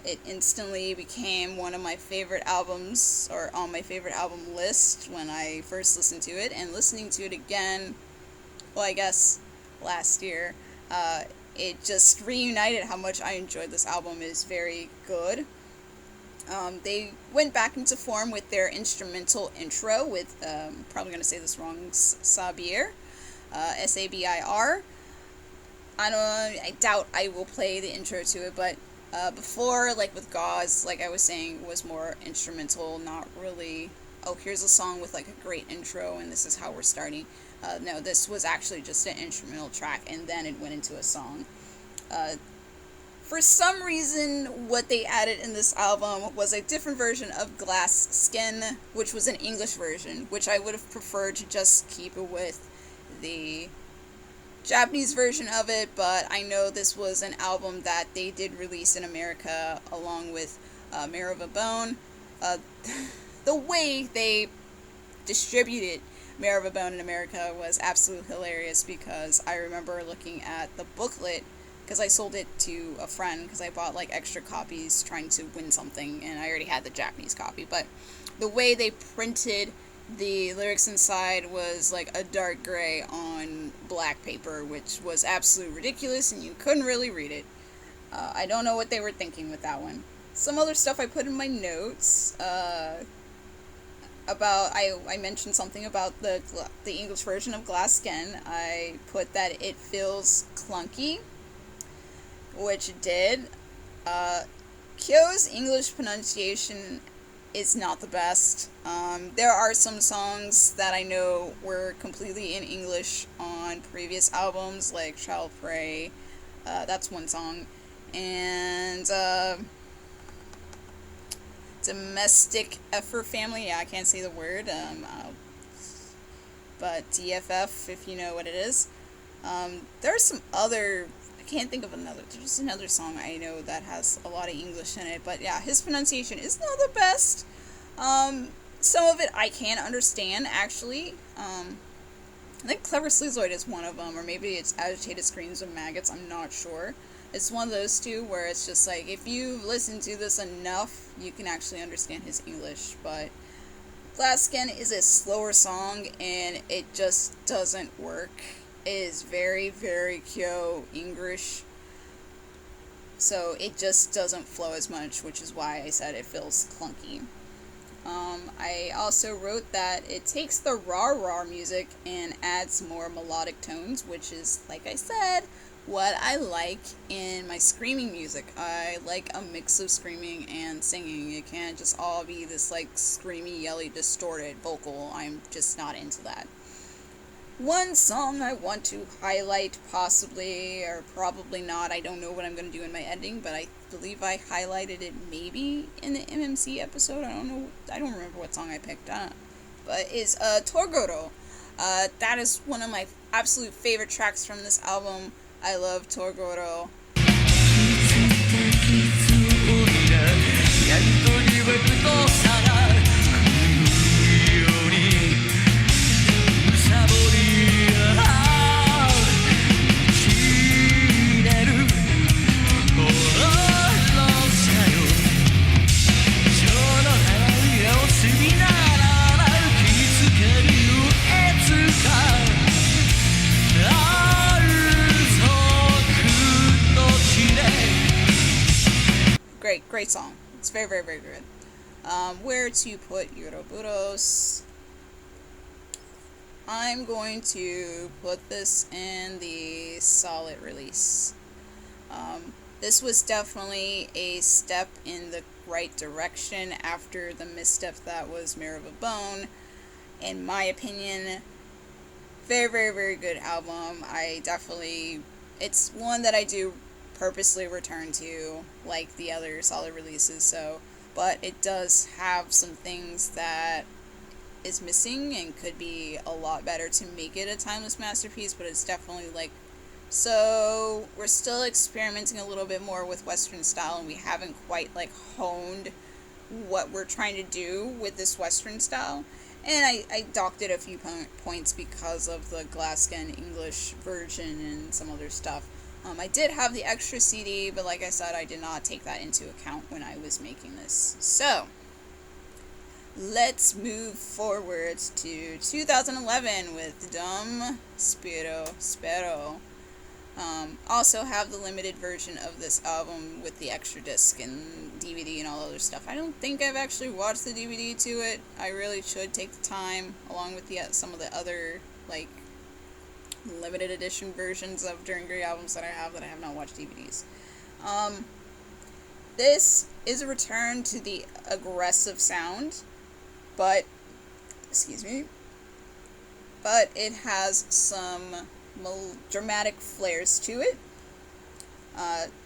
It instantly became one of my favorite albums, or on my favorite album list when I first listened to it, and listening to it again, well, I guess last year, it just reunited how much I enjoyed this album. It is very good. They went back into form with their instrumental intro with, probably going to say this wrong, Sabir, Sabir. I doubt I will play the intro to it, but before, like with GAUZE, like I was saying, was more instrumental, not really, oh, here's a song with like a great intro and this is how we're starting. No, this was actually just an instrumental track and then it went into a song. For some reason, what they added in this album was a different version of Glass Skin, which was an English version, which I would have preferred to just keep it with the Japanese version of it, but I know this was an album that they did release in America along with Marrow. The way they distributed Marrow in America was absolutely hilarious, because I remember looking at the booklet, because I sold it to a friend because I bought like extra copies trying to win something, and I already had the Japanese copy, but the way they printed the lyrics inside was like a dark gray on black paper, which was absolutely ridiculous and you couldn't really read it. I don't know what they were thinking with that one. Some other stuff I put in my notes, about, I mentioned something about the English version of Glass Skin. I put that it feels clunky, which it did. Kyo's English pronunciation is not the best. There are some songs that I know were completely in English on previous albums, like Child Pray, that's one song, and Domestic Effort Family, yeah, I can't say the word, but DFF, if you know what it is. There's some other, I can't think of another, there's another song I know that has a lot of English in it, but yeah, his pronunciation is not the best. Some of it I can understand, actually. I think Clever Sleazoid is one of them, or maybe it's Agitated Screams of Maggots, I'm not sure. It's one of those two where it's just like, if you listen to this enough, you can actually understand his English, but Glass Skin is a slower song, and it just doesn't work. It is very, very Kyo English, so it just doesn't flow as much, which is why I said it feels clunky. I also wrote that it takes the raw music and adds more melodic tones, which is, like I said, what I like in my screaming music. I like a mix of screaming and singing. It can't just all be this like screamy, yelly, distorted vocal. I'm just not into that. One song I want to highlight, possibly, or probably not, I don't know what I'm going to do in my editing, but I believe I highlighted it maybe in the MMC episode. I don't know, I don't remember what song I picked up, but is Torgoro. That is one of my absolute favorite tracks from this album. I love Torgoro. Great song. It's very, very, very good. Where to put Uroboros? I'm going to put this in the solid release. This was definitely a step in the right direction after the misstep that was Marrow of a Bone. In my opinion, very, very, very good album. It's one that I do purposely return to, like the other solid releases, but it does have some things that is missing and could be a lot better to make it a timeless masterpiece, but it's definitely like So we're still experimenting a little bit more with Western style, and we haven't quite like honed what we're trying to do with this Western style. And I docked it a few points because of the Glasgow English version and some other stuff. I did have the extra CD, but like I said, I did not take that into account when I was making this. So, let's move forward to 2011 with Dum Spiro Spero. Also have the limited version of this album with the extra disc and DVD and all other stuff. I don't think I've actually watched the DVD to it. I really should take the time, along with some of the other, like, limited edition versions of During Grey albums that I have not watched DVDs. This is a return to the aggressive sound, but it has some dramatic flares to it,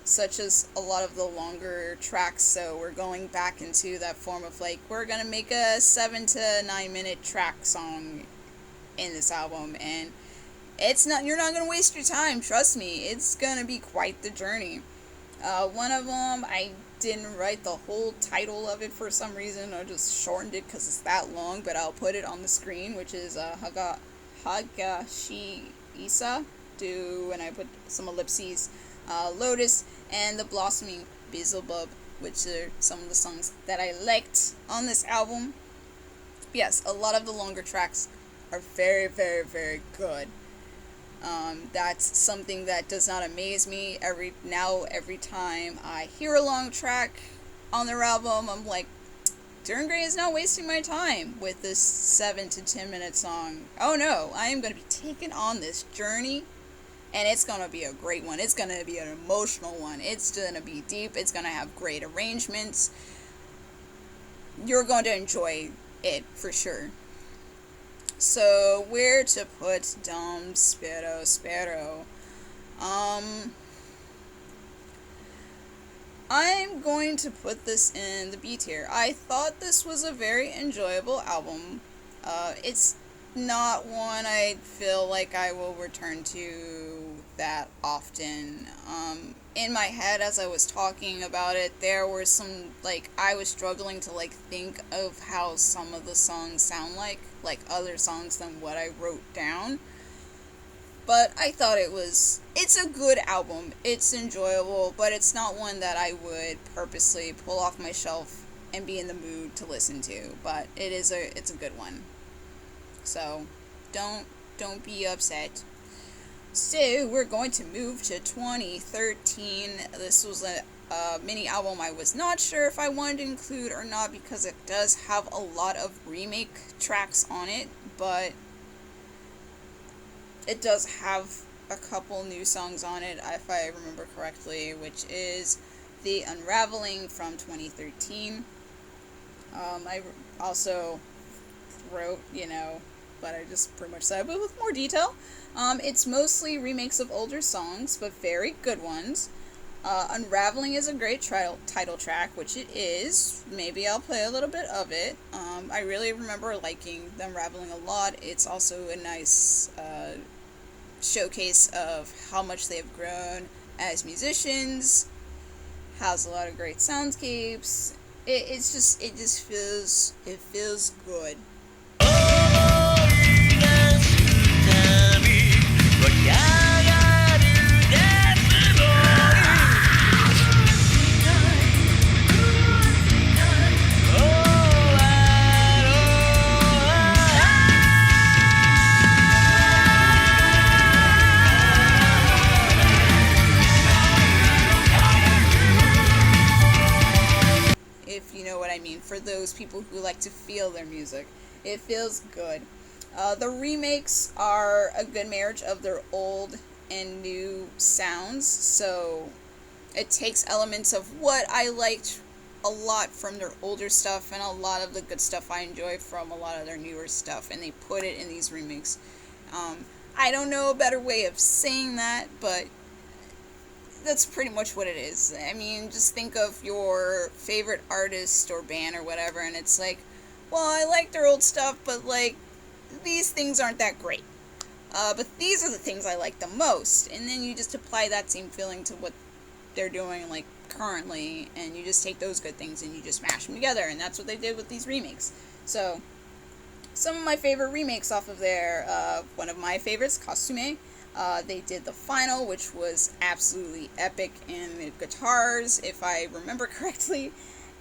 such as a lot of the longer tracks. So we're going back into that form of like, we're gonna make a 7 to 9 minute track song in this album, and you're not gonna waste your time, trust me, it's gonna be quite the journey. One of them, I didn't write the whole title of it for some reason. I just shortened it because it's that long, but I'll put it on the screen, which is Hagashi Isa, and I put some ellipses, Lotus, and the Blossoming Beelzebub, which are some of the songs that I liked on this album. Yes, a lot of the longer tracks are very, very, very good. That's something that does not amaze me. Every time I hear a long track on their album, I'm like, During Grey is not wasting my time with this 7 to 10 minute song. Oh no, I am going to be taken on this journey, and it's going to be a great one. It's going to be an emotional one. It's going to be deep. It's going to have great arrangements. You're going to enjoy it for sure. So, where to put Dum Spiro Spero? I'm going to put this in the B tier. I thought this was a very enjoyable album. It's not one I feel like I will return to that often. In my head, as I was talking about it, there were some, like, I was struggling to, like, think of how some of the songs sound like other songs than what I wrote down. But I thought it's a good album. It's enjoyable, but it's not one that I would purposely pull off my shelf and be in the mood to listen to. But it's a good one. So, don't be upset. So, we're going to move to 2013. This was a mini album I was not sure if I wanted to include or not, because it does have a lot of remake tracks on it, but it does have a couple new songs on it, if I remember correctly, which is the Unraveling from 2013. I also wrote, but I just pretty much said, but with more detail. It's mostly remakes of older songs, but very good ones. Unraveling is a great title track, which it is. Maybe I'll play a little bit of it. I really remember liking the Unraveling a lot. It's also a nice showcase of how much they've grown as musicians. Has a lot of great soundscapes. It just feels good. If you know what I mean, for those people who like to feel their music. It feels good. The remakes are a good marriage of their old and new sounds, so it takes elements of what I liked a lot from their older stuff and a lot of the good stuff I enjoy from a lot of their newer stuff, and they put it in these remakes. I don't know a better way of saying that, but that's pretty much what it is. I mean, just think of your favorite artist or band or whatever, and it's like, well, I like their old stuff, but, like, these things aren't that great. But these are the things I like the most, and then you just apply that same feeling to what they're doing, like, currently, and you just take those good things and you just mash them together, and that's what they did with these remakes. So, some of my favorite remakes off of there, one of my favorites, Costume, they did the final, which was absolutely epic in the guitars, if I remember correctly.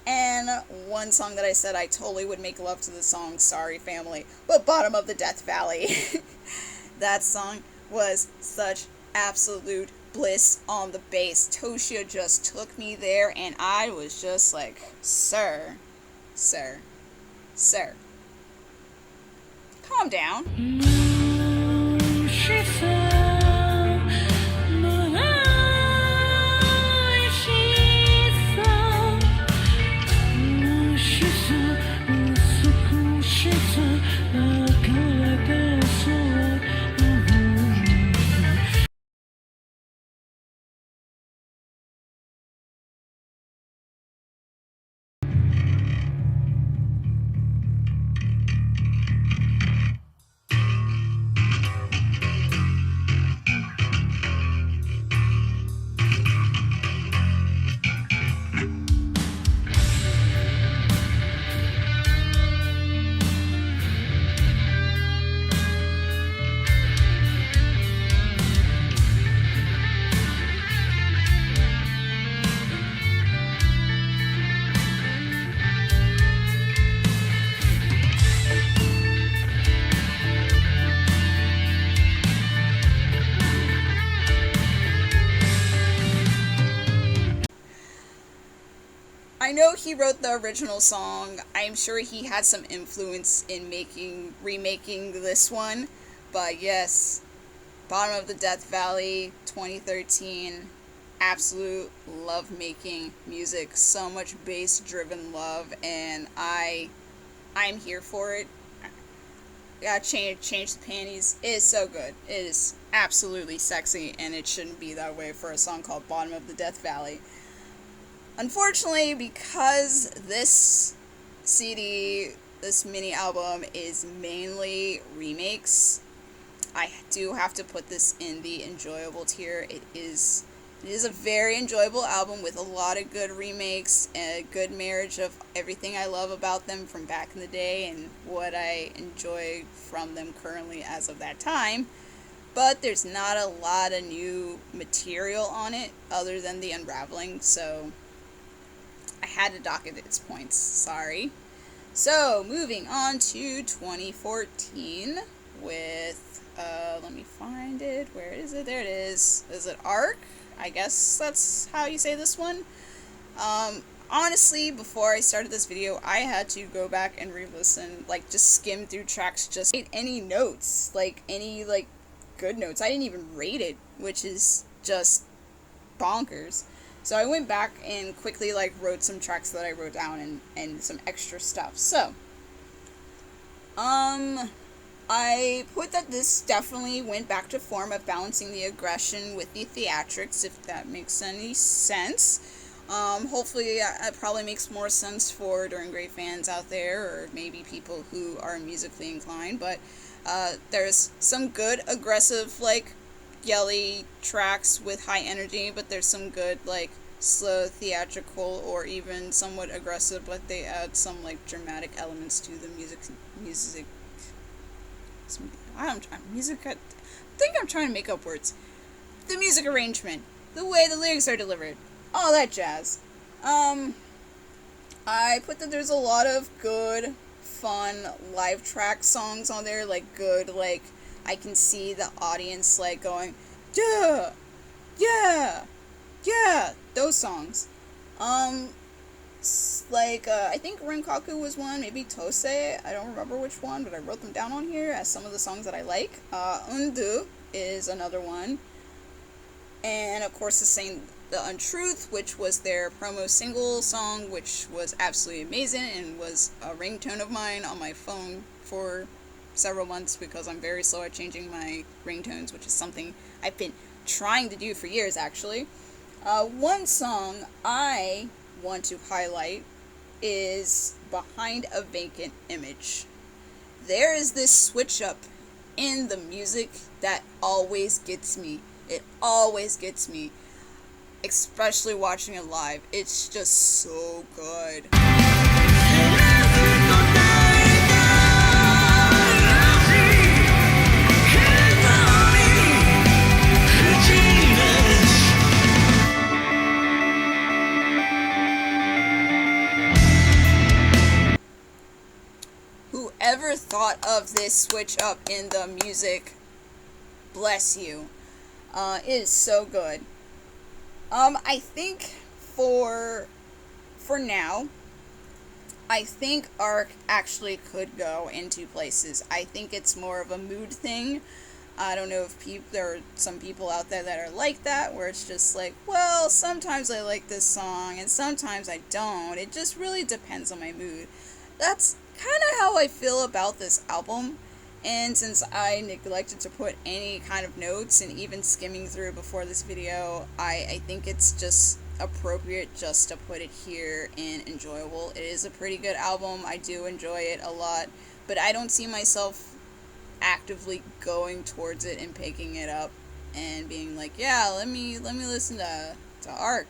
And one song that I said I totally would make love to the song, Sorry Family, but Bottom of the Death Valley. That song was such absolute bliss on the bass. Toshia just took me there, and I was just like, sir, calm down. I know he wrote the original song. I'm sure he had some influence in remaking this one. But yes, Bottom of the Death Valley, 2013. Absolute love making music. So much bass driven love, and I'm here for it. Gotta change the panties. It is so good. It is absolutely sexy, and it shouldn't be that way for a song called Bottom of the Death Valley. Unfortunately, because this CD, this mini album, is mainly remakes, I do have to put this in the enjoyable tier. It is a very enjoyable album with a lot of good remakes, and a good marriage of everything I love about them from back in the day and what I enjoy from them currently as of that time. But there's not a lot of new material on it other than the Unraveling, so I had to dock it its points. Sorry. So, moving on to 2014 with, let me find it. Where is it? There it is. Is it Arche? I guess that's how you say this one. Honestly, before I started this video, I had to go back and re-listen, like, just skim through tracks, just any notes, like, any, like, good notes. I didn't even rate it, which is just bonkers. So I went back and quickly, like, wrote some tracks that I wrote down and some extra stuff. So, I put that this definitely went back to form of balancing the aggression with the theatrics, if that makes any sense. Hopefully it probably makes more sense for During Grey fans out there, or maybe people who are musically inclined, but there's some good aggressive, like, yelly tracks with high energy, but there's some good, like, slow theatrical or even somewhat aggressive, but they add some, like, dramatic elements to the music I think I'm trying to make up words. The music arrangement, the way the lyrics are delivered, all that jazz. I put that there's a lot of good, fun live track songs on there, like, good, like, I can see the audience, like, going, yeah, yeah, yeah, those songs. Like, I think Renkaku was one, maybe Tose, I don't remember which one, but I wrote them down on here as some of the songs that I like. Undu is another one. And, of course, the Untruth, which was their promo single song, which was absolutely amazing and was a ringtone of mine on my phone for several months because I'm very slow at changing my ringtones, which is something I've been trying to do for years, actually. One song I want to highlight is Behind a Vacant Image. There is this switch up in the music that always gets me. It always gets me. Especially watching it live. It's just so good. Whoever thought of this switch up in the music, bless you. It is so good. I think for now, I think Arche actually could go into places. I think it's more of a mood thing. I don't know if there are some people out there that are like that, where it's just like, well, sometimes I like this song and sometimes I don't. It just really depends on my mood. That's kind of how I feel about this album. And since I neglected to put any kind of notes, and even skimming through before this video, I think it's just appropriate just to put it here and enjoyable. It is a pretty good album. I do enjoy it a lot, but I don't see myself actively going towards it and picking it up and being like, yeah, let me listen to Arche.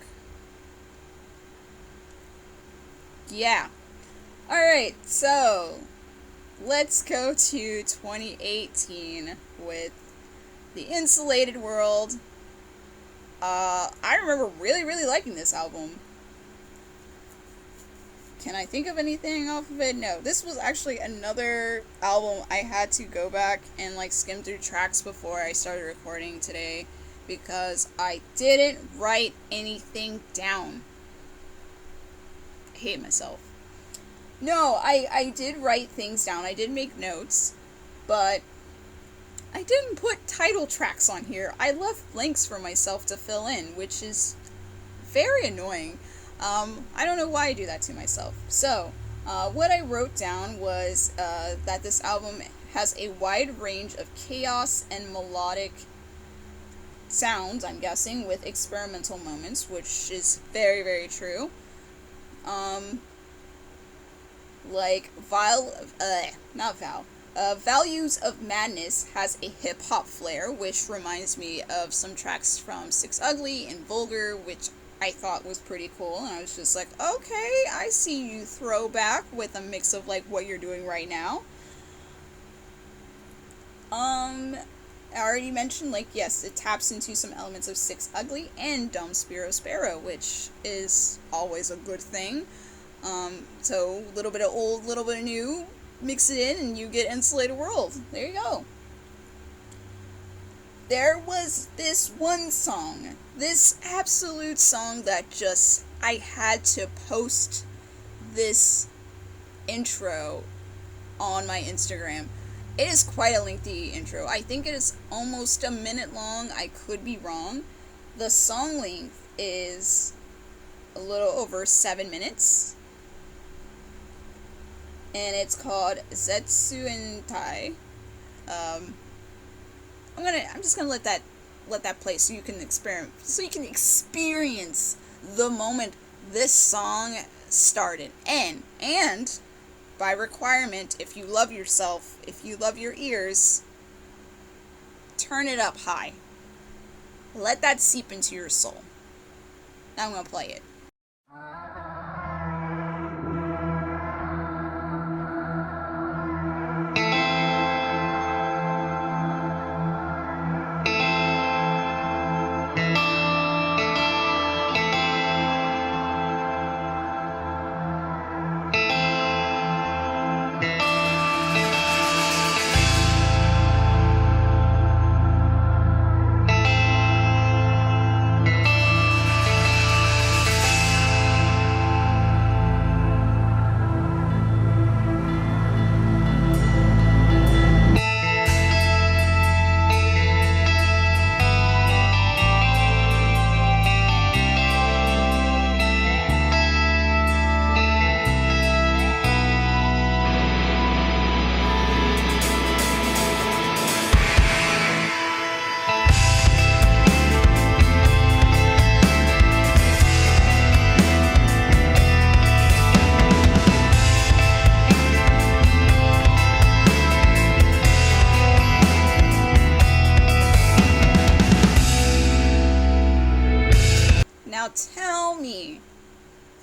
Yeah. Alright, so let's go to 2018 with the Insulated World. I remember really liking this album. Can I think of anything off of it? No. This was actually another album I had to go back and skim through tracks before I started recording today, because I didn't write anything down. I hate myself. No, I did write things down. I did make notes, but I didn't put title tracks on here. I left blanks for myself to fill in, which is very annoying. I don't know why I do that to myself. So, what I wrote down was that this album has a wide range of chaos and melodic sounds, I'm guessing, with experimental moments, which is very true. Values of Madness has a hip-hop flair, which reminds me of some tracks from Six Ugly and Vulgar, which I thought was pretty cool, and I was just like, okay, I see you throwback with a mix of what you're doing right now. I already mentioned, yes, it taps into some elements of Six Ugly and Dum Spiro Spero, which is always a good thing. So a little bit of old, little bit of new, mix it in, and you get Insulated World. There you go. There was this one song, this absolute song that I had to post this intro on my Instagram. It is quite a lengthy intro. I think it is almost a minute long. I could be wrong. The song length is a little over 7 minutes. And it's called Zetsuentai. I'm just gonna let that play so you can experience the moment this song started. And by requirement, if you love yourself, if you love your ears, turn it up high. Let that seep into your soul. Now I'm gonna play it.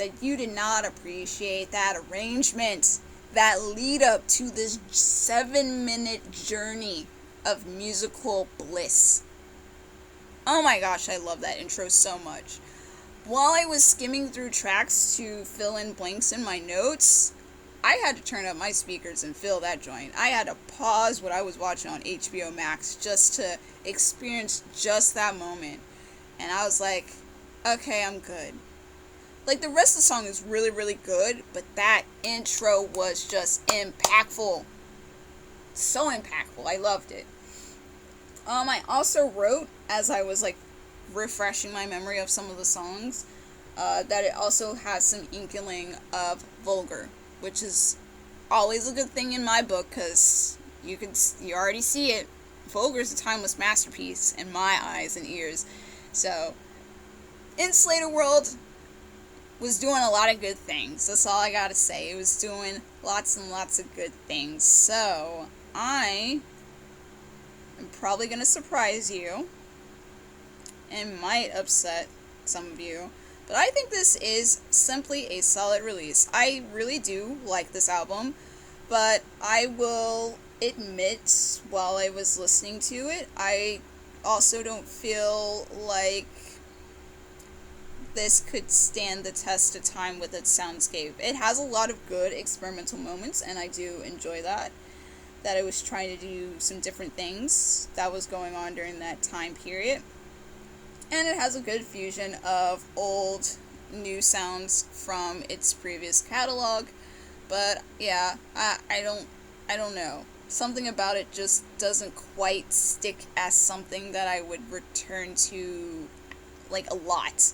that you did not appreciate that arrangement, that lead up to this 7-minute journey of musical bliss. Oh my gosh, I love that intro so much. While I was skimming through tracks to fill in blanks in my notes, I had to turn up my speakers and fill that joint. I had to pause what I was watching on HBO Max just to experience just that moment. And I was like, okay, I'm good. Like, the rest of the song is really, really good, but that intro was just impactful. So impactful. I loved it. I also wrote, as I was, like, refreshing my memory of some of the songs, that it also has some inkling of Vulgar, which is always a good thing in my book, because you already see it. Vulgar is a timeless masterpiece in my eyes and ears. So, Insulated World was doing a lot of good things. That's all I gotta say. It was doing lots and lots of good things. So, I am probably gonna surprise you and might upset some of you, but I think this is simply a solid release. I really do like this album, but I will admit, while I was listening to it, I also don't feel like this could stand the test of time with its soundscape. It has a lot of good experimental moments, and I do enjoy that it was trying to do some different things that was going on during that time period. And it has a good fusion of old, new sounds from its previous catalog. But yeah, I don't know. Something about it just doesn't quite stick as something that I would return to, like, a lot.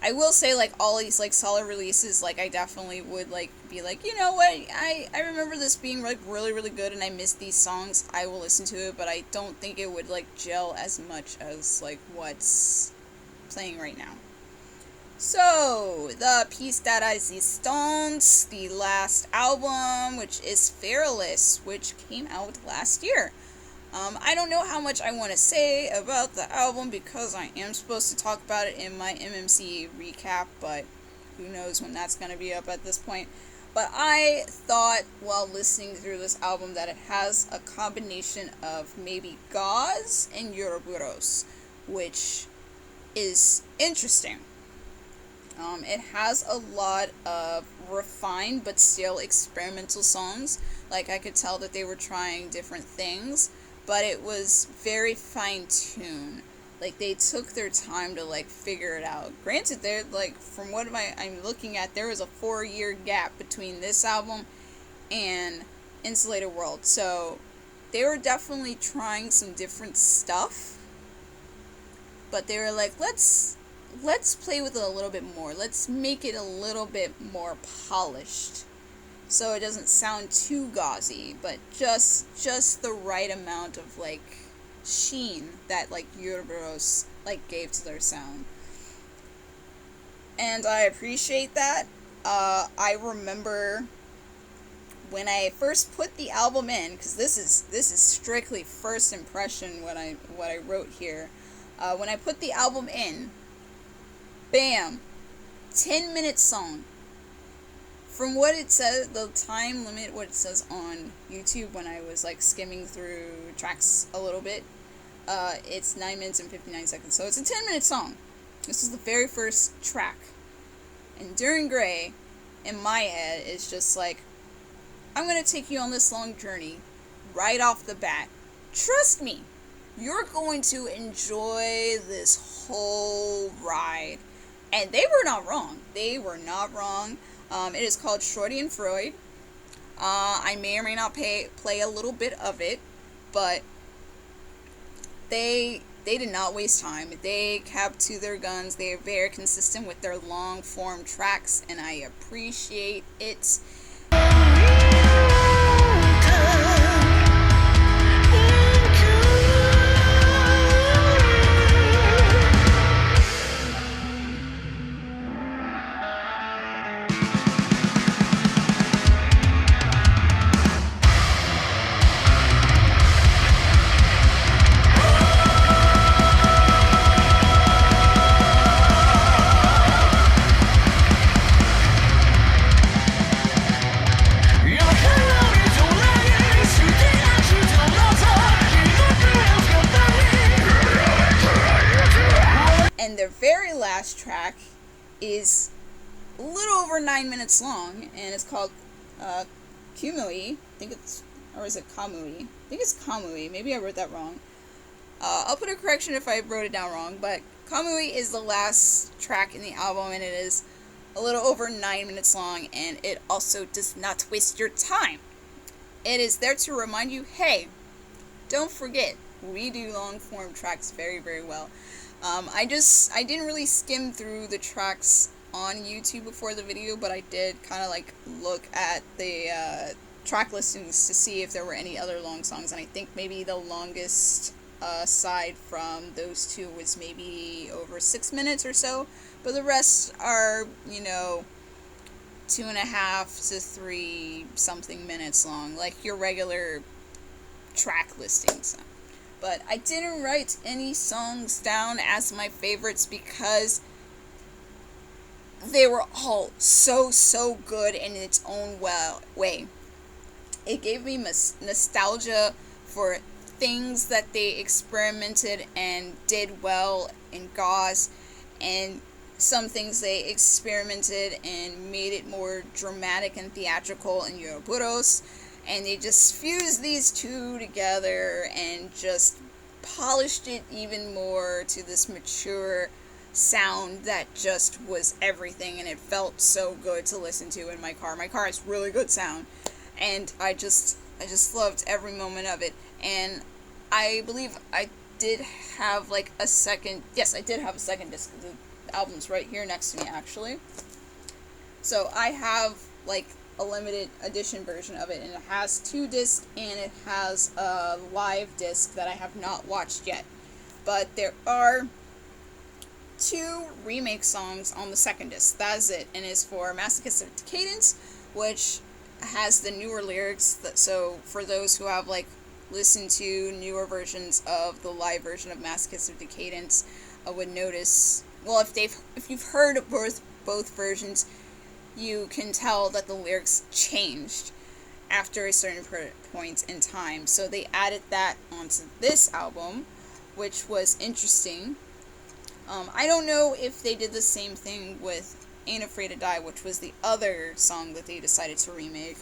I will say, like, all these, like, solid releases, like, I definitely would, like, be like, you know what, I remember this being, like, really, really good, and I missed these songs. I will listen to it, but I don't think it would, like, gel as much as, like, what's playing right now. So, the piece that existence, the last album, which is Phalaris, which came out last year. I don't know how much I want to say about the album because I am supposed to talk about it in my MMC recap, but who knows when that's going to be up at this point. But I thought while listening through this album that it has a combination of maybe GAUZE and Uroboros, which is interesting. It has a lot of refined but still experimental songs. Like, I could tell that they were trying different things, but it was very fine-tuned. Like, they took their time to, like, figure it out. Granted, they're, like, from what I'm looking at, there was a 4-year gap between this album and Insulated World. So, they were definitely trying some different stuff. But they were like, let's play with it a little bit more. Let's make it a little bit more polished, so it doesn't sound too gauzy, but just the right amount of, like, sheen that, like, Uroboros, like, gave to their sound. And I appreciate that. I remember when I first put the album in, because this is strictly first impression what I wrote here. When I put the album in, bam, 10-minute song. From what it says, the time limit, what it says on YouTube when I was, like, skimming through tracks a little bit, it's 9 minutes and 59 seconds. So it's a 10-minute song. This is the very first track. Enduring Grey, in my head, is just like, I'm going to take you on this long journey right off the bat. Trust me, you're going to enjoy this whole ride. And they were not wrong. They were not wrong. It is called Shorty and Freud. I may or may not play a little bit of it, but they did not waste time. They kept to their guns. They are very consistent with their long form tracks, and I appreciate it. last track is a little over 9 minutes long, and it's called Kumui. I think it's, or is it Kamui? I think it's Kamui. Maybe I wrote that wrong. I'll put a correction if I wrote it down wrong, but Kamui is the last track in the album, and it is a little over 9 minutes long, and it also does not waste your time. It is there to remind you, hey, don't forget, we do long form tracks very, very well. I didn't really skim through the tracks on YouTube before the video, but I did kind of like look at the track listings to see if there were any other long songs, and I think maybe the longest aside from those two was maybe over 6 minutes or so, but the rest are, 2.5 to 3 something minutes long, like your regular track listings. But I didn't write any songs down as my favorites because they were all so good in its own way. It gave me nostalgia for things that they experimented and did well in GAUZE, and some things they experimented and made it more dramatic and theatrical in Uroboros, and they just fused these two together and just polished it even more to this mature sound that just was everything, and it felt so good to listen to in my car. My car has really good sound, and I just loved every moment of it. And I believe I did have like a second, yes, I did have a second disc. The album's right here next to me, actually. So I have like a limited edition version of it, and it has 2 discs, and it has a live disc that I have not watched yet. But there are 2 remake songs on the second disc. That is it, and it's for Masochistic Decadence, which has the newer lyrics. So for those who have like listened to newer versions of the live version of Masochistic Decadence, I would notice, well, if you've heard both versions, you can tell that the lyrics changed after a certain point in time. So they added that onto this album, which was interesting. I don't know if they did the same thing with Ain't Afraid to Die, which was the other song that they decided to remake,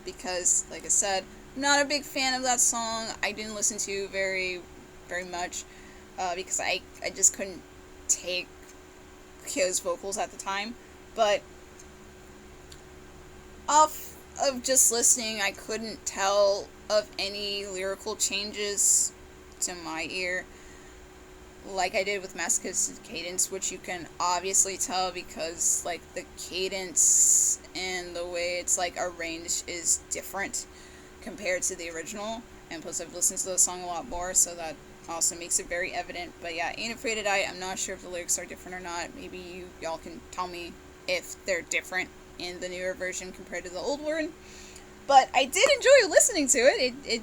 because, like I said, I'm not a big fan of that song. I didn't listen to very, very much, because I just couldn't take Kyo's vocals at the time. But off of just listening, I couldn't tell of any lyrical changes to my ear like I did with Masochistic Cadence, which you can obviously tell because like the cadence and the way it's like arranged is different compared to the original, and plus I've listened to the song a lot more, so that also makes it very evident. But yeah, Ain't Afraid to Die, I'm not sure if the lyrics are different or not. Maybe y'all can tell me if they're different in the newer version compared to the old one. But I did enjoy listening to it.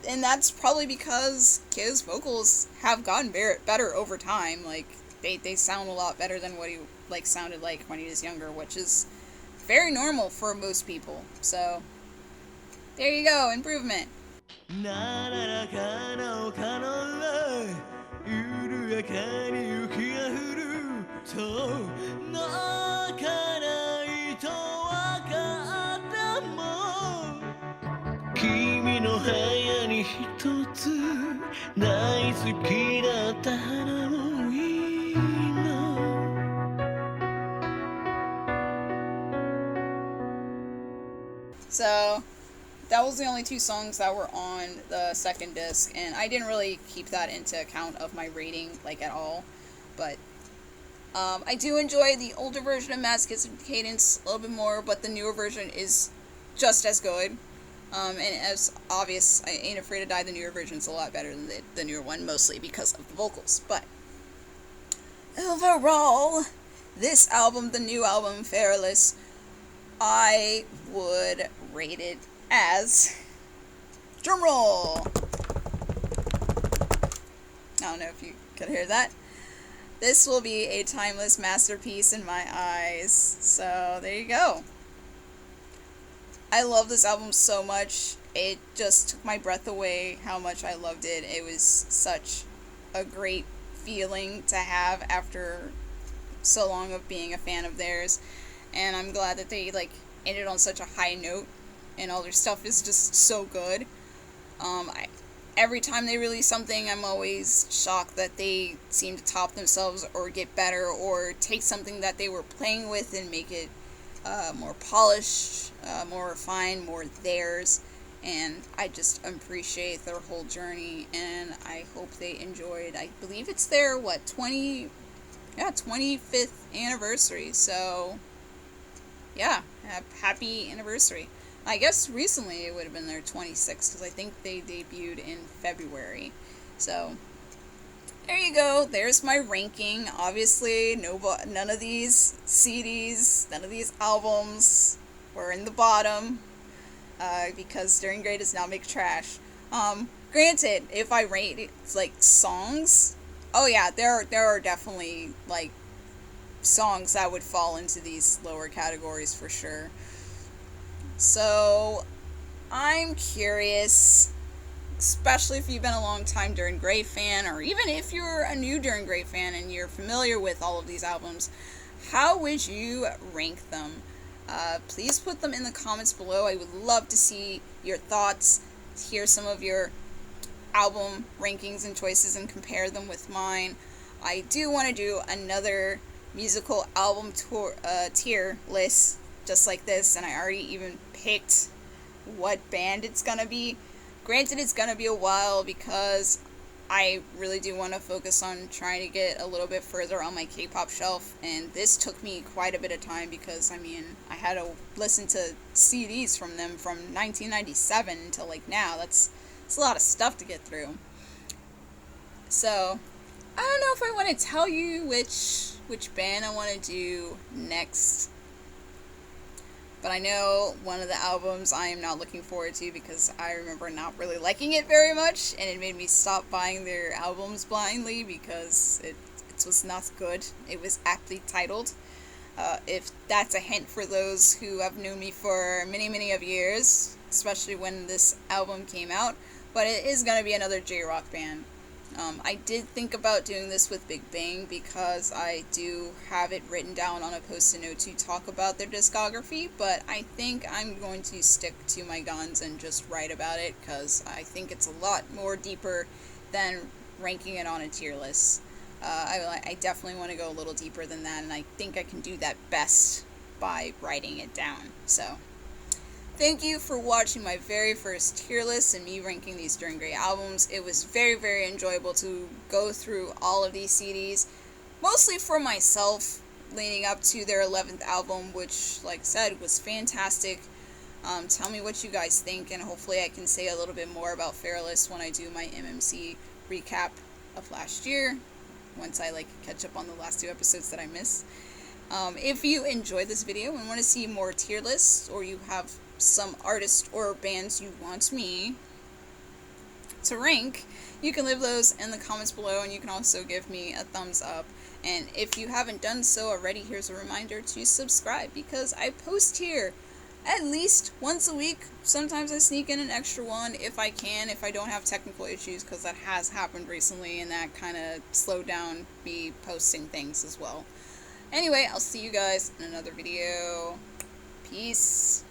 And that's probably because Kyo's vocals have gotten better over time. Like they sound a lot better than what he like sounded like when he was younger, which is very normal for most people. So there you go, improvement. So that was the only 2 songs that were on the second disc, and I didn't really keep that into account of my rating, like, at all. But I do enjoy the older version of Masochistic Cadence a little bit more, but the newer version is just as good. And as obvious, I Ain't Afraid to Die, the newer version is a lot better than the newer one, mostly because of the vocals. But overall, this album, the new album, Phalaris, I would rate it as, drumroll, I don't know if you could hear that. This will be a timeless masterpiece in my eyes. So there you go. I love this album so much. It just took my breath away how much I loved it. It was such a great feeling to have after so long of being a fan of theirs, and I'm glad that they like ended on such a high note, and all their stuff is just so good. Every time they release something, I'm always shocked that they seem to top themselves or get better or take something that they were playing with and make it more polished, more refined, more theirs. And I just appreciate their whole journey, and I hope they enjoyed. I believe it's their 25th anniversary. So yeah, happy anniversary. I guess recently it would have been their 26th, because I think they debuted in February. So there you go. There's my ranking. Obviously, none of these CDs, none of these albums were in the bottom, because During Grey does not make trash. Granted, if I rate like songs, oh yeah, there are definitely like songs that would fall into these lower categories for sure. So I'm curious, especially if you've been a long time During Grey fan, or even if you're a new During Grey fan and you're familiar with all of these albums, how would you rank them? Please put them in the comments below. I would love to see your thoughts, hear some of your album rankings and choices, and compare them with mine. I do want to do another musical album tier list just like this, and I already even picked what band it's gonna be. Granted, it's gonna be a while because I really do want to focus on trying to get a little bit further on my K-pop shelf, and this took me quite a bit of time because, I mean, I had to listen to CDs from them from 1997 until like now. That's a lot of stuff to get through. So I don't know if I want to tell you which band I want to do next. But I know one of the albums I am not looking forward to because I remember not really liking it very much, and it made me stop buying their albums blindly because it was not good. It was aptly titled. If that's a hint for those who have known me for many, many of years, especially when this album came out. But it is going to be another J-rock band. I did think about doing this with Big Bang because I do have it written down on a post-it note to talk about their discography, but I think I'm going to stick to my guns and just write about it because I think it's a lot more deeper than ranking it on a tier list. I definitely want to go a little deeper than that, and I think I can do that best by writing it down. So thank you for watching my very first tier list and me ranking these During Grey albums. It was very, very enjoyable to go through all of these CDs, mostly for myself, leading up to their 11th album, which, like I said, was fantastic. Tell me what you guys think, and hopefully I can say a little bit more about Phalaris when I do my MMC recap of last year, once I catch up on the last 2 episodes that I missed. If you enjoyed this video and want to see more tier lists, or you have some artists or bands you want me to rank, you can leave those in the comments below, and you can also give me a thumbs up. And if you haven't done so already, here's a reminder to subscribe, because I post here at least once a week. Sometimes I sneak in an extra one if I can, if I don't have technical issues, because that has happened recently and that kind of slowed down me posting things as well. Anyway, I'll see you guys in another video. Peace.